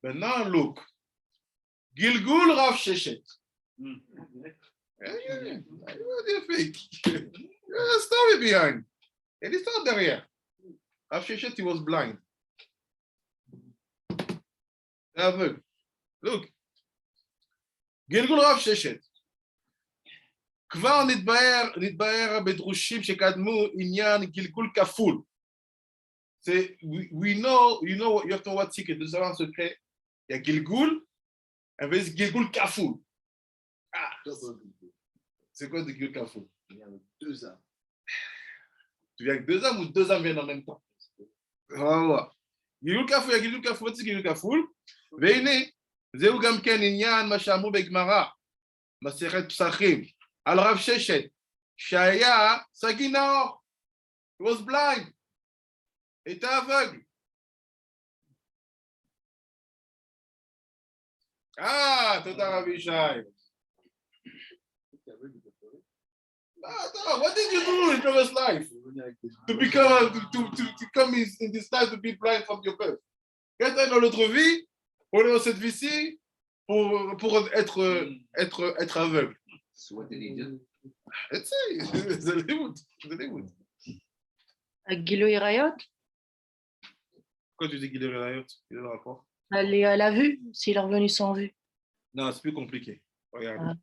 Maintenant, look. Gilgul Rav Sheshet. What do you think? There's a story behind. Et l'histoire derrière. Rav Sheshet, he was blind. Aveugle. Look. Gilgul Rav Sheshet. כבר נתבהר בדרושים שקדמו עניין גלגול כפול. We know, you have to know what secret, de savoir un secret. Il y a gilgul, et puis gilgul kaful. C'est quoi de gilgul kaful? il y a 2 âmes. Tu viens avec 2 âmes ou 2 âmes viennent en même temps? voilà. גילול כפול, הגילול כפול, זה גילול כפול, והנה, זהו גם כן עניין מה שאמרו בגמרא, מסכת פסחים, על רב ששת, שהיה סגי נאור, he was blind, הייתה אבג. תודה רבי ישי. What did you do in previous life? To come in this life to be blind from your birth. Qu'est-ce que dans l'autre vie, pour dans cette vie-ci, pour être aveugle. So what did he do? זה לימוד, זה לימוד. גילוי עריות, Pourquoi tu dis qu'il est réveillé? Il est le rapport? lié à la vue, s'il est revenu sans vue. Non, c'est plus compliqué. Regarde. Ah.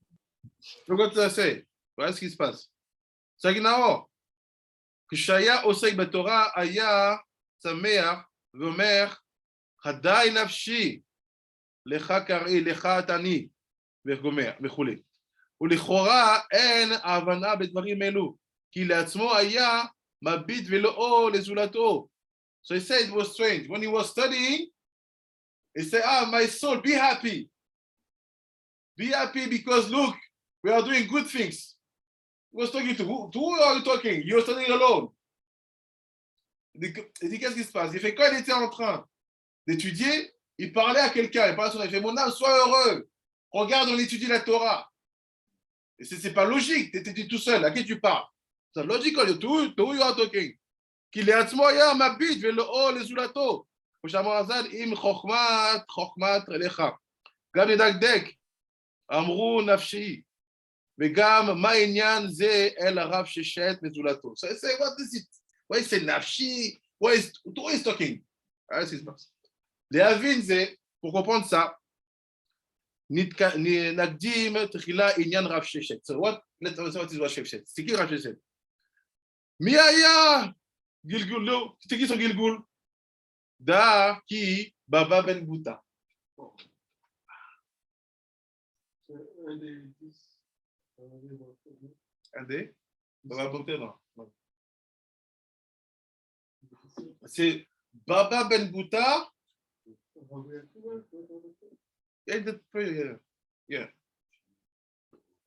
Regarde ça, c'est. Voilà ce qui se passe. סגנאו, כשהיה עוסק בתורה היה שמח ואומר, חדי נפשי, לך קראי, לך תעני, וכולי. ולכאורה אין ההבנה בדברים אלו, כי לעצמו היה מביט ולאו לזולתו. So he said it was strange. When he was studying, he said, my soul, be happy. Be happy because look, we are doing good things. He was talking to who are you talking? You're studying alone. Il dit, qu'est-ce qui se passe? Il fait, quand il était en train d'étudier, il parlait à quelqu'un, il parlait à son âme, il fait, mon âme, sois heureux. Regarde, on étudie la Torah. Et c'est pas logique, tu étudies tout seul, à qui tu parles? C'est logique, to who you are talking? כי לעצמו היה מביט ולאו לזולתו. כמו שאמר הז"ל, עם חוכמת אליך. גם נדקדק, אמרו נפשי, וגם מה העניין זה אל הרב ששת מזולתו. So I say, what is it? Why is it נפשי? Who is talking? Qu'est-ce qui se passe? להבין זה, pour comprendre ça, נקדים תחילה עניין רב ששת. So what is רב ששת? c'est qui רב ששת? מי היה? גלגול, לא, תגיד son גלגול. דע כי בבא בן בוטה. Un des? Baba Bouta, non. C'est Baba Ben Bouta. Yeah.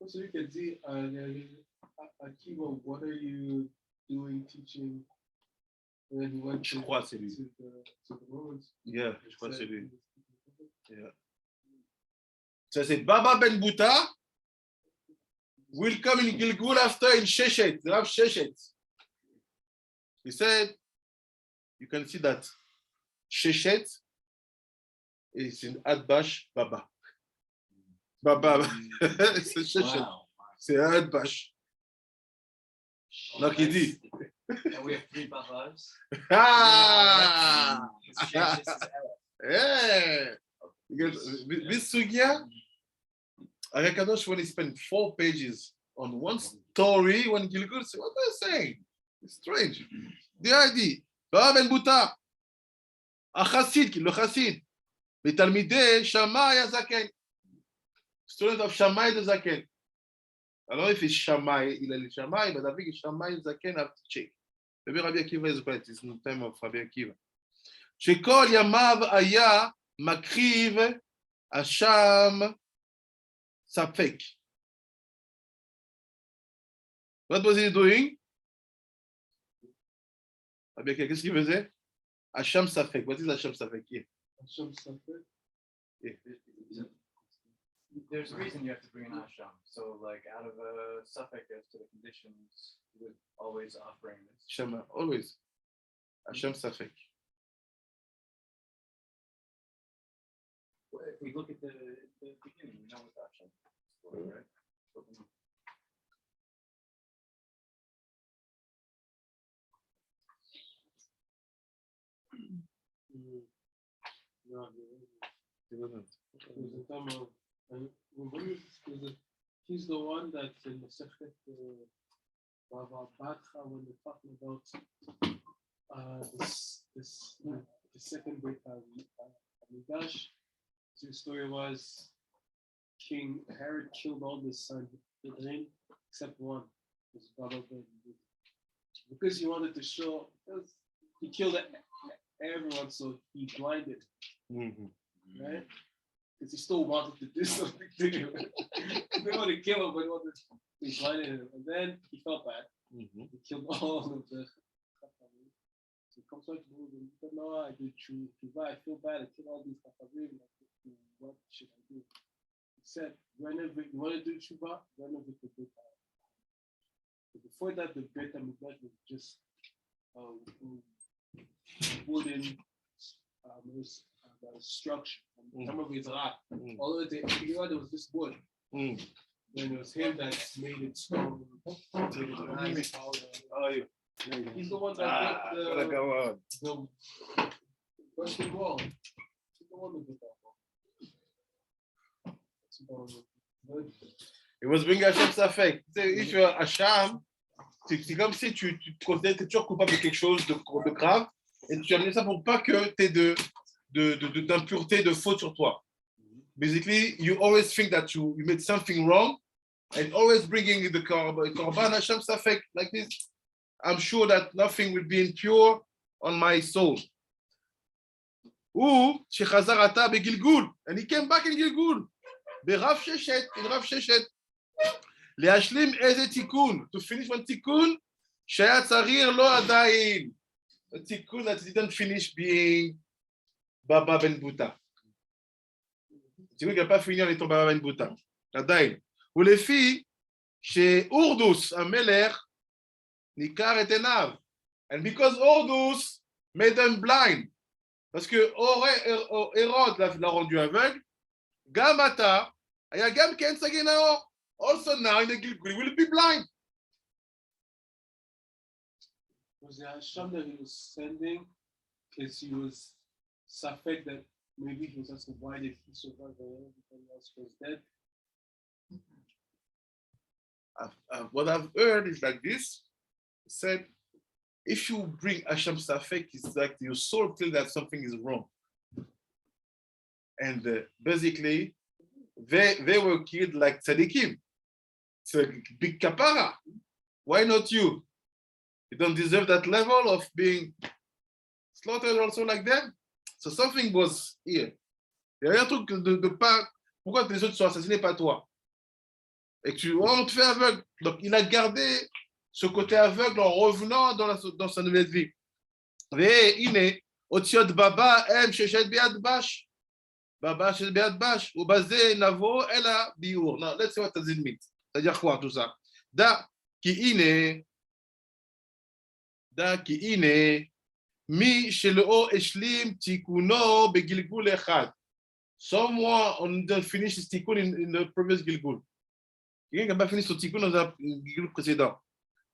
Celui qui a dit à qui, what are you doing, teaching? Je crois que c'est lui. Yeah, je crois que c'est lui. Yeah. Ça c'est Baba Ben Bouta. Will come in Gilgul after in Sheshet. They have Sheshet. He said, you can see that Sheshet is in Adbash Baba. Baba, c'est Sheshet. Wow. C'est Adbash. Donc il dit. And we have 3 babas. Ah! It's Sheshet, it's Ella. Yeah. This sugya, Arakadosh, when he spent 4 pages on one story, when Gilgul said, what are they saying? It's strange. The idea, Baba Ben Bouta, Chassid, le Chassid, Betalmideh Shammai Zaken, student of Shammai the Zaken. I don't know if it's Shammai, il est Shammai, but I think it's Shammai Zaken, I have to check. Maybe Rabbi Akiva is right, it's no time of Rabbi Akiva. שכל ימיו היה מקריב אשם ספק. What was he doing? Qu'est-ce qu'il faisait? Asham Safek. What is Asham Safek? Yeah. There's a reason you have to bring an asham. So, like, out of a suffix as to the conditions, you would always offering this. Shama, always. Asham Safek. If we look at the beginning, we know what the asham is for, right? He's the one that's in the Sechet Bava Batcha when they're talking about the second Beit HaMikdash. The story was King Herod killed all the sons except one, his brother, because he wanted to show, because he killed everyone, so he blinded, Mhm. right? Because he still wanted to do something to him. He didn't want to kill him, but he blinded him. And then he felt bad. Mhm. He killed all of the. So he comes back to Moses and he said, no, I did tshuva. I feel bad. I killed all these chachamim. What should I do? He said, renovate. You want to do tshuva? Renovate the Bouta. Before that, the Beit HaMikdash was just wooden structure. Some of it's rock. All of it, there was this wood. Mm. Then it was him that made it stone. Made it nice. Oh, yeah. He's the one that built go the Western Wall. He's the one that built that wall. It was being Hashem Safek. If you're Hashem, c'est comme si tu te considères que tu es toujours coupable de quelque chose de grave et tu as mis ça pour pas que tu aies d'impureté, de faute sur toi. Basically, you always think that you made something wrong and always bringing the Korban Hashem Safek like this. I'm sure that nothing will be impure on my soul. Ou Shechazar Ata begilgul, and he came back in Gilgul. Berav Sheshet, in Rav Sheshet. Leashlim eze tikkun, to finish one tikkun, shaya tzarir lo adayin. A tikkun that didn't finish being Baba ben Bouta. Tikkun qui n'a pas fini en étant Baba ben Bouta. Adayin. Ou les filles, chez Urdus, un meler, nikar et enav. And because Urdus made them blind, parce que Hérode l'a rendu aveugle, Gamata, aya gam ken sagenao. Also now in the Gilgul, he will be blind. Was the Hashem that he was sending because he was safek that maybe he was asking why did he survive when everybody else was dead? What I've heard is like this. He said, if you bring Hashem Safek, it's like your soul feels that something is wrong. And basically, they were killed like tzaddikim. It's a big kapara. Why not you? You don't deserve that level of being slaughtered also like them. So something was here. Il y a un truc de pas. Pourquoi les autres sont assassinés, pas toi? Et que on te fait aveugle. Donc il a gardé ce côté aveugle en revenant dans sa nouvelle vie. והנה, אותיות בבא הם ששת ביד בש. בבא ששת ביד בש. ובזה נבוא אל הביאור. Now, let's see what does it mean. C'est-à-dire quoi tout ça? Da ki ine mi shelo eshlim tikuno begilgul echad. Someone on the finish his tikkun in the previous gilgul. Quelqu'un qui n'a pas fini son tikkun dans un gilgul précédent.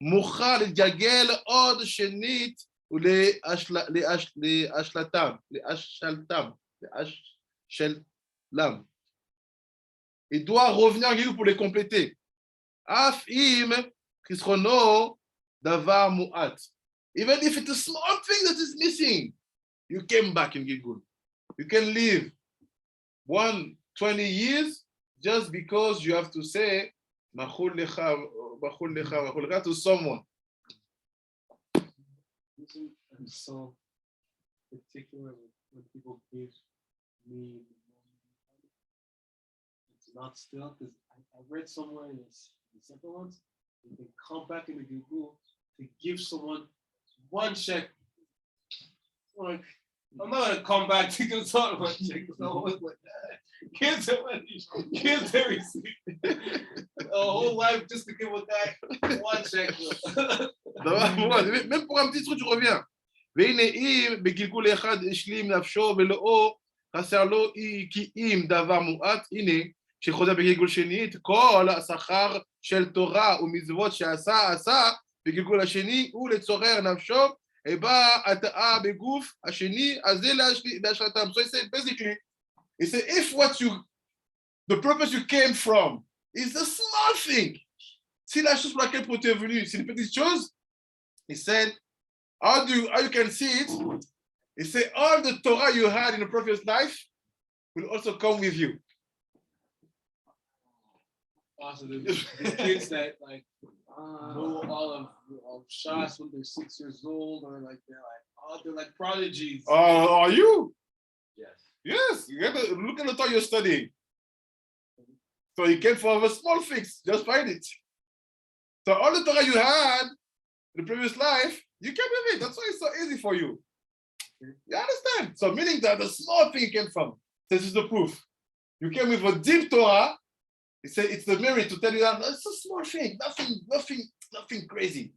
Muchal jagel od shenit ou les ashlatam. Il doit revenir en gilgul pour les compléter. Af im chisrono davar mu'at. Even if it's a small thing that is missing, you came back in Gilgul. You can live 120 years just because you have to say machul lecha to someone. I'm so particular when people give me it's not still because I read somewhere in the second ones, you can come back in the Google to give someone one check. Like, I'm not gonna come back to give someone one check because I was like that. Kids everything. A whole life just to give a guy one check. Même pour un petit truc, tu reviens. והנה אם בגלגול אחד השלים נפשו ולאו חסר לו כי אם דבר מועט, הנה שחוזר בגלגול שני את כל השכר של תורה ומצוות עשה בגלגול השני הוא לצורר נפשו ובא הטעה בגוף השני אז זה להשלטם. So he said basically, he said if what the purpose you came from is a small thing, si la chose pour laquelle tu es venu c'est une petite chose, he said how you can see it, he said all the Torah you had in the previous life will also come with you. Also, the kids that like know all of Shas when they're 6 years old, or like they're like, Oh, they're like prodigies. Are you? Yes. Yes. You have to look at the Torah you're studying. So you came from a small fix. Just find it. So all the Torah you had in the previous life, you came with it. That's why it's so easy for you. You understand? So meaning that the small thing you came from. This is the proof. You came with a deep Torah. It's the merit to tell you that it's a small thing, nothing crazy.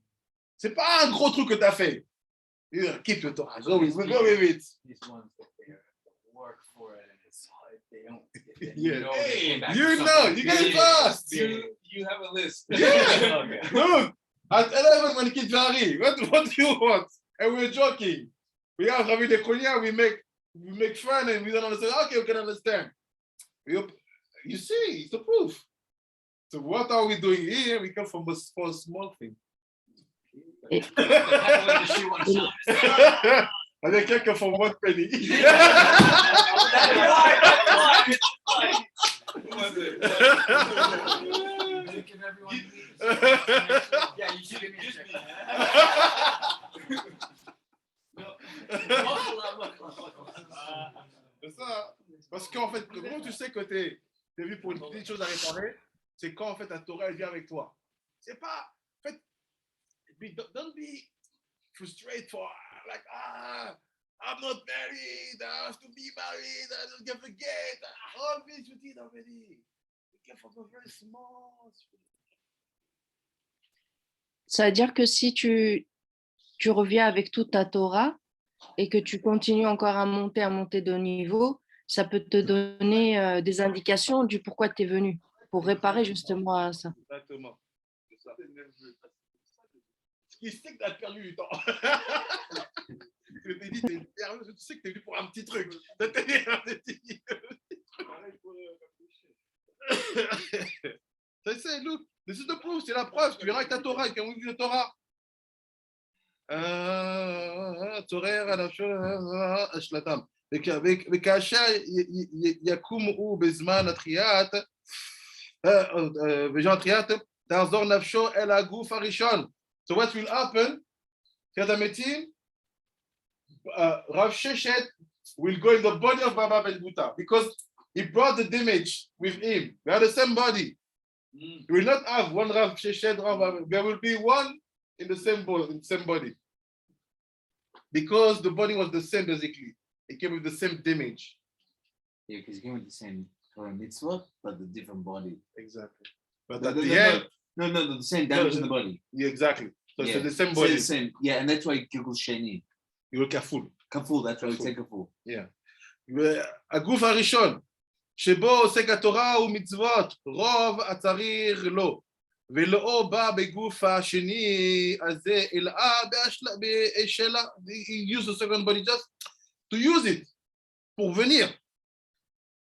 C'est pas un gros truc que t'as fait. Yeah, keep your Torah. Go with it. These ones that they work for it and it's hard. They don't. Yeah. They came back You with know, something you get it big. fast. You have a list. Yeah. Okay. Look, at 11 when the kids vary, what do you want? And we're joking. We have Rabbi Dekonia, we make fun and we don't understand. Okay, we can understand. You see, it's the proof. So what are we doing here? We come from a small thing. Et- Avec quelqu'un from one penny. Yeah, you should give me a check. C'est ça. Parce qu'en fait, comment tu sais que t'es vu pour une petite chose à réparer, c'est quand en fait la Torah elle vient avec toi. C'est pas, en fait, don't be frustrated for like I'm not married, I have to be married, I don't get forget. All this you did already. You came from a very small. Ça veut dire que si tu reviens avec toute ta Torah et que tu continues encore à monter de niveau, ça peut te donner des indications du pourquoi tu es venu, pour réparer justement ça. Exactement. C'est ça. Il sait que tu as perdu du temps. Je t'ai dit, tu sais que tu es venu pour un petit truc. C'est look, this is the proof, c'est la preuve. Tu verras avec ta Torah, avec un livre de Torah. וכאשר יקום הוא בזמן התחיית, בזמן התחיית, תחזור נפשו אל הגוף הראשון. So what will happen? תחיית המתים, Rav Sheshet will go in the body of Baba Ben Bouta because he brought the damage with him. We are the same body. We will not have one Rav Sheshet, there will be one in the same body. Because the body was the same basically. It came with the same damage. Yeah, because it came with the same Torah mitzvah, but the different body. Exactly. But No, at no, the no, end, no, the same damage in the body. yeah, exactly. So Yeah. it's the same So body. the same. Yeah, and that's why Gilgul Sheni. You will kaful. Kaful, that's why we Kaful. take Kaful. הגוף הראשון, שבו עוסק התורה ומצוות, רוב הצריך לו, ולא בא בגוף השני הזה, אלא בשלה, he used the second body just to use it, pour venir.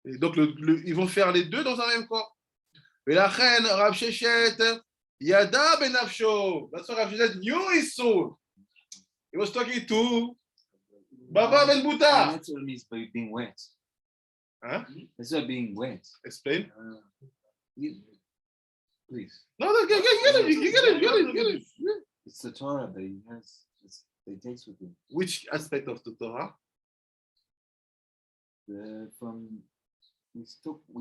Et donc, ils vont faire les deux dans un même corps. ולכן רב ששת, ידע בנפשו, that's why Rav Sheshet knew his soul. He was talking to Baba Ben And Bouta. that's what it means by being wet. Huh? That's what being wet. Explain. Please. No, get it. It's the Torah that he has. That he takes with him. Which aspect of the Torah? We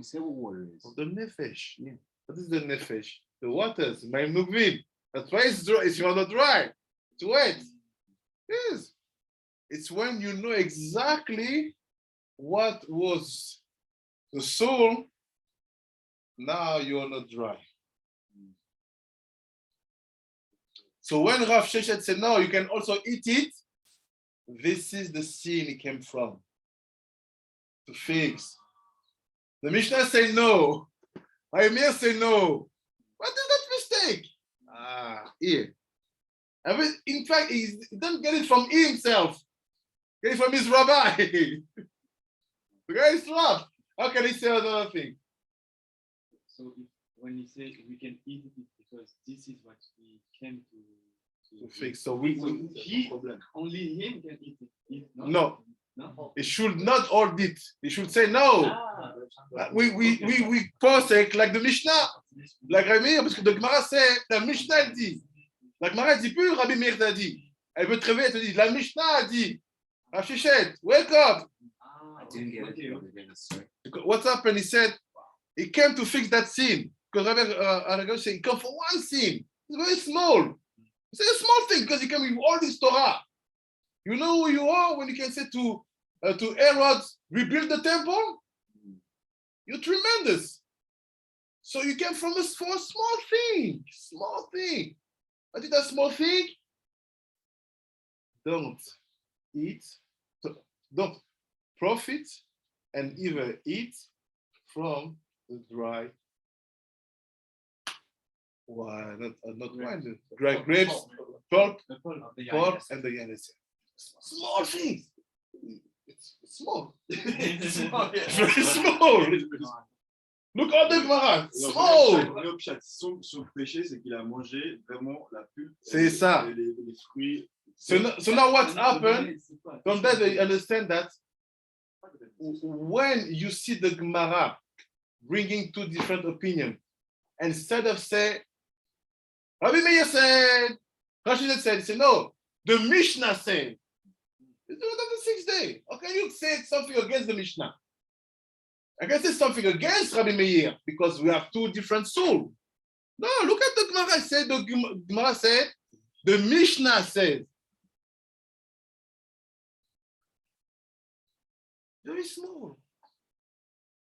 say what water is. Of the nefesh. Yeah. What is the nefesh? The waters. Mayim nugvim. That's why it's dry. It's not dry. It's wet. Yes. It's when you know exactly what was the soul. Now you are not dry. So when Rav Sheshet said, no, you can also eat it, this is the sin it came from. To figs. The Mishnah say no. Amir say no. What is that mistake? Here. In fact, he didn't get it from himself. Get it from his rabbi. The guy is rough. How can he say another thing? So when you say we can eat it, it's because this is what we came to Fix. So only him can eat it. No. It should not all eat. It should say no. We posek like the Mishnah. Like Rabbi Meir, parce que the Gemara say, the Mishnah dit. La Gemara dit plus, Rabbi Meir t'a dit. Elle veut te réveiller, elle te dit, la Mishnah a dit, Rafishet, wake up. I didn't get it. From the beginning, sorry. What happened? He said, he came to fix that sin. Because Rabbi Aragao said, he came for one sin. It's very small. It's a small thing because he came with all this Torah. You know who you are when you can say to Herod, rebuild the temple? You're tremendous. So you came from for a small thing. Small thing. What is that small thing? Don't eat, don't profit and even eat from the dry wine, not wine, the dry grapes, pulp, and the yanis. Small things. It's small. It's small, yeah. Very small. Look at the Gemara. Small. Son péché, c'est qu'il a mangé vraiment la pulpe. C'est ça. Les fruits. So now what's happened? From that they understand that when you see the Gemara bringing two different opinions, instead of say, Rabbi Meir said, Rashi said, say no, the Mishnah said. Do it on the sixth day. How can you say something against the Mishnah? I can say something against Rabbi Meir because we have two different souls. No, look at the Gemara. The Gemara said, the Mishnah said. Very small.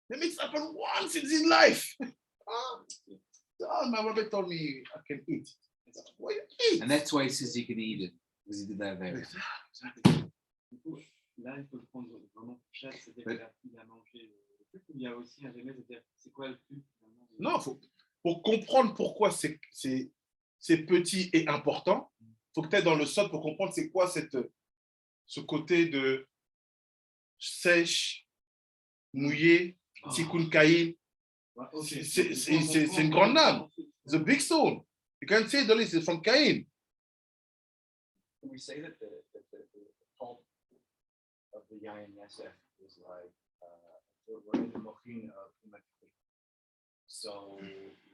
That means happen once in his life. My rabbi told me I can eat. Why you eat? And that's why he says you can eat it, because he did that there. Exactly. Du coup, là, il faut le prendre vraiment pour chaque, c'est-à-dire qu'il a mangé le pulpe, il y a aussi un remède, c'est-à-dire c'est quoi le pulpe? Non, pour comprendre pourquoi c'est petit et important, il faut que tu aies dans le sol pour comprendre c'est quoi ce côté de sèche, mouillé, tikkun kaïn. C'est une grande âme. It's a big soul. You can say the list is from Cain. Can we say that the pulp of the Yayin Yesef is like, we're in the mochin of humanity. So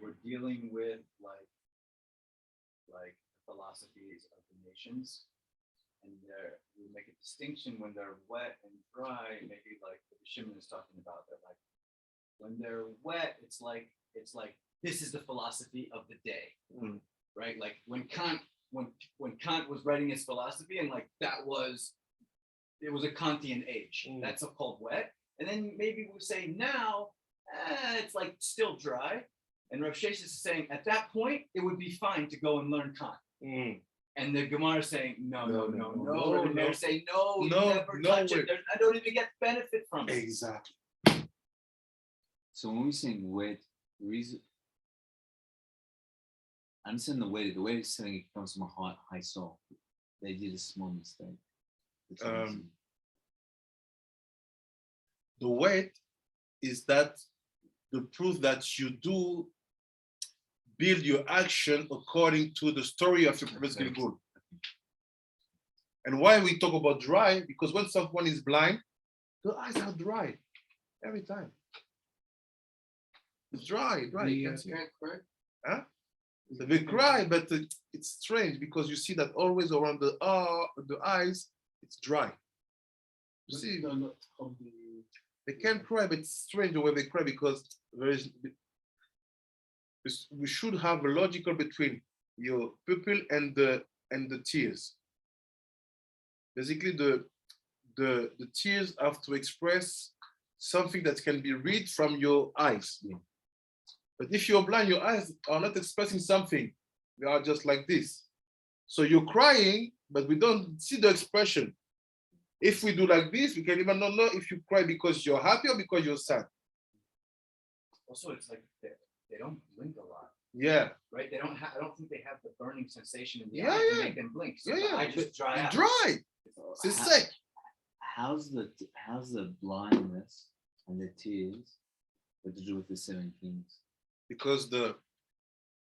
we're dealing with like philosophies of the nations, and we make a distinction when they're wet and dry, maybe like what Shimon is talking about. That like when they're wet, it's like this is the philosophy of the day, right? Like when Kant was writing his philosophy, and like it was a Kantian age. That's called wet. And then maybe we say now it's like still dry. And Rav Sheshes is saying at that point it would be fine to go and learn Kant. And the Gemara is saying no. And they're saying no, never touch it. I don't even get benefit from it. Exactly. So when we're saying wet, the reason I understand the way it's saying it comes from a high soul. They did a small mistake. The wet is that the proof that you do build your action according to the story of your previous goal. And why we talk about dry? Because when someone is blind, the eyes are dry every time. It's dry. You can't see. Huh? They cry, but it's strange because you see that always around the eyes, it's dry. You see, they can't cry, but it's strange the way they cry because we should have a logical between your pupil and the tears. Basically, the tears have to express something that can be read from your eyes. But if you're blind, your eyes are not expressing something. They are just like this. So you're crying, but we don't see the expression. If we do like this, we can even not know if you cry because you're happy or because you're sad. Also, it's like they don't blink a lot. Yeah. Right? I don't think they have the burning sensation in the Yeah, eye yeah. to make them blink. So Yeah, the eye just dry out. Dry. C'est sec. How's the blindness and the tears got to do with the 7 kings? Because the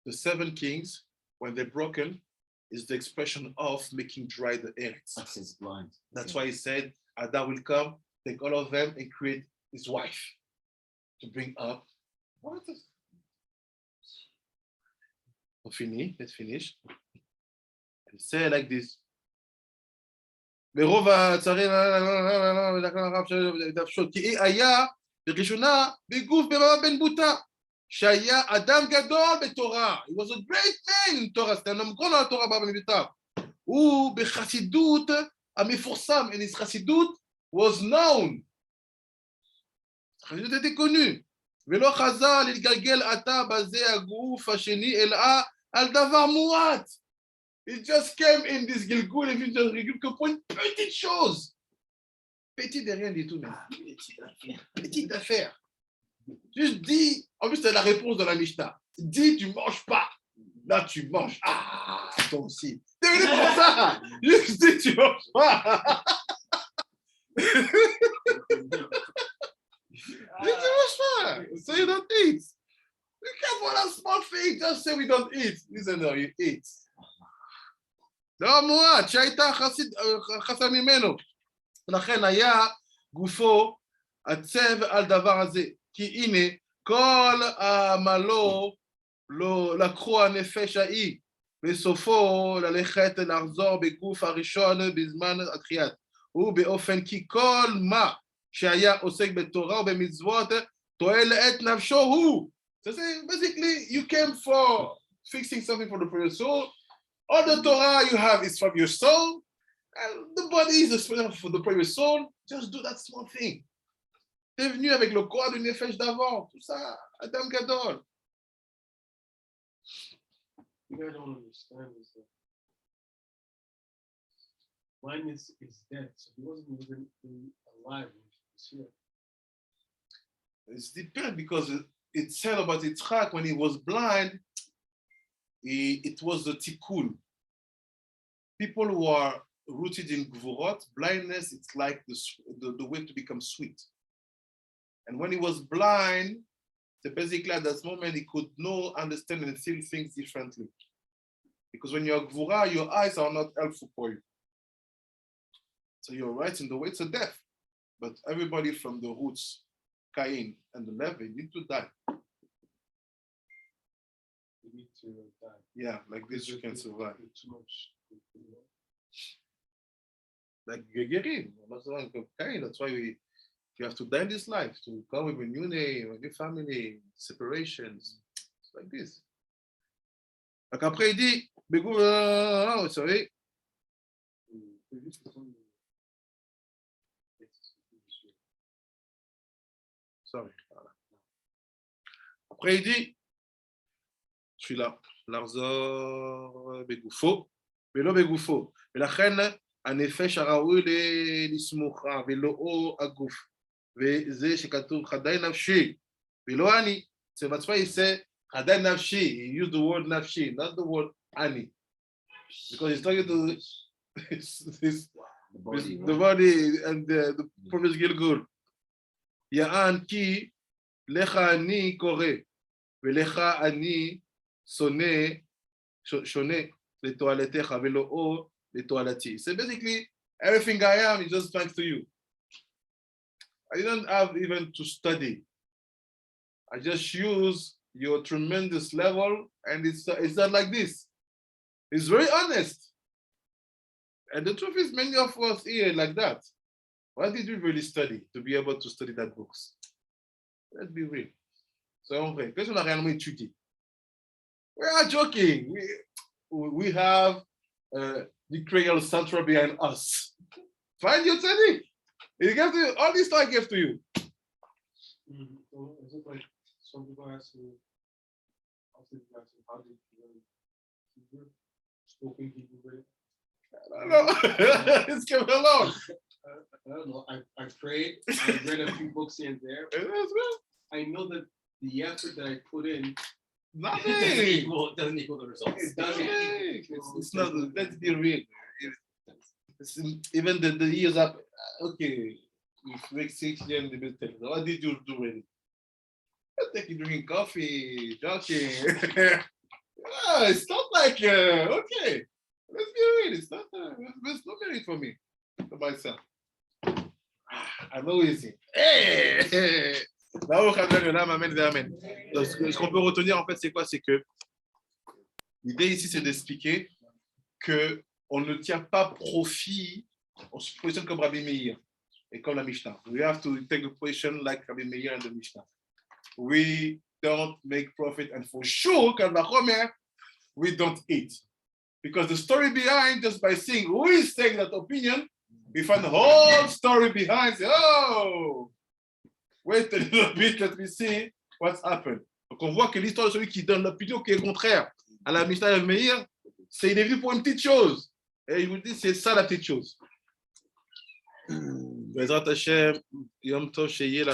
7 kings, when they're broken, is the expression of making dry the earth. That's blind. That's why he said, Adam will come, take all of them and create his wife to bring up. What is this? Let's finish. And say like this. ברוב הצרים, כי היה בראשונה בגוף בבא בן בוטה, שהיה אדם גדול בתורה. He was a great man in תורה, c'était un homme grand dans la תורה בבא בן בוטה. הוא בחסידות המפורסם, and his חסידות was known. החסידות הייתה connue. ולא חזר להתגלגל עתה בזה הגוף השני, אלא על דבר מועט. It just came in this Gilgul, et just Gilgul pour une petite chose. Petite de rien du tout, mais petite affaire. Juste dis, en plus c'est la réponse de la Mishnah. Dis, tu manges pas. Là, tu manges. Ah, toi aussi. C'est venu pour ça. Juste dis, tu manges pas. Dis, tu manges pas. So you don't eat. You can't want a small thing, just say we don't eat. Listen, no, you eat. לא מועט, שהייתה חסר ממנו. לכן היה גופו עצב על דבר הזה. כי הנה, כל עמלו לא לקחו הנפש ההיא, בסופו ללכת לחזור בגוף הראשון בזמן התחיית. ובאופן כי כל מה שהיה עוסק בתורה ובמצוות, תועל את נפשו הוא. So basically, you came for fixing something for the for your soul. All the Torah you have is from your soul, and the body is for the your soul. Just do that small thing. T'es venu avec le corps du nefesh d'avant, tout ça, Adam Gadol. What I don't understand is that blindness is dead, so he wasn't even alive when he was here. It depends because it said about Yitzchak when he was blind, it was the tikkun. People who are rooted in gvurot, blindness, it's like the way to become sweet. And when he was blind, so basically at that moment he could not understand and see things differently. Because when you're gvura, your eyes are not helpful for you. So you're right in the way to death. But everybody from the roots, Cain and the Levi, need to die. You need to die. Yeah, like this you can survive. Too much. Like Gegerim, Cain, that's why you have to die in this life, to come with a new name, a new family, separations, it's like this. Donc après il dit, vous savez, sorry. Après il dit, je suis là, Larzor Begoufo, Velo Begoufo, ולכן הנפש הראוי לסמוכה ולא הגוף, וזה שכתוב חדי נפשי, ולא אני. So that's why he said חדי נפשי, he used the word נפשי, not the word אני. Because he's talking to the body and the promise Gilgul. יען כי לך אני קורא, ולך אני שונה לתועלתך ולא לתועלתי. So basically, everything I am is just thanks to you. I don't have even to study. I just use your tremendous level, and it's not like this. It's very honest. And the truth is, many of us here like that. Why did we really study to be able to study that books? Let's be real. Soyons vrais. Qu'est-ce qu'on a réellement étudié? We are joking. We have the Creole Central behind us. Find your tzaddik. He gave to you, all this stuff I gave to you. So is it like some people ask me, how did you learn Hebrew? Spoken Hebrew, right? I don't know. It's coming along. I don't know. I prayed. I read a few books here and there. I know that the effort that I put in Nothing. Doesn't equal the results. It doesn't. It's not. Let's be real. Even the years up. Okay, you make 6 years in the middle. What did you do really? I think you're drinking coffee, joking. It's not like okay. Let's be real. It's not. It's not very for me, for myself. I know easy. Hey. Donc, ce qu'on peut retenir en fait, c'est quoi? C'est que l'idée ici, c'est d'expliquer qu'on ne tient pas profit on se positionne comme Rabbi Meir et comme la Mishnah. We have to take the position like Rabbi Meir and the Mishnah. We don't make profit, and for sure, we don't eat. Because the story behind, just by seeing who is taking that opinion, we find the whole story behind. Say, oh, wait a little bit, let me see what's happened. Donc on voit que l'histoire de celui qui donne l'opinion qui est contraire à la Mishnah et Meir, c'est il est venu pour une petite chose. Et il vous dit, c'est ça la petite chose. Bezrat Hashem, Yom Tov Sheyeh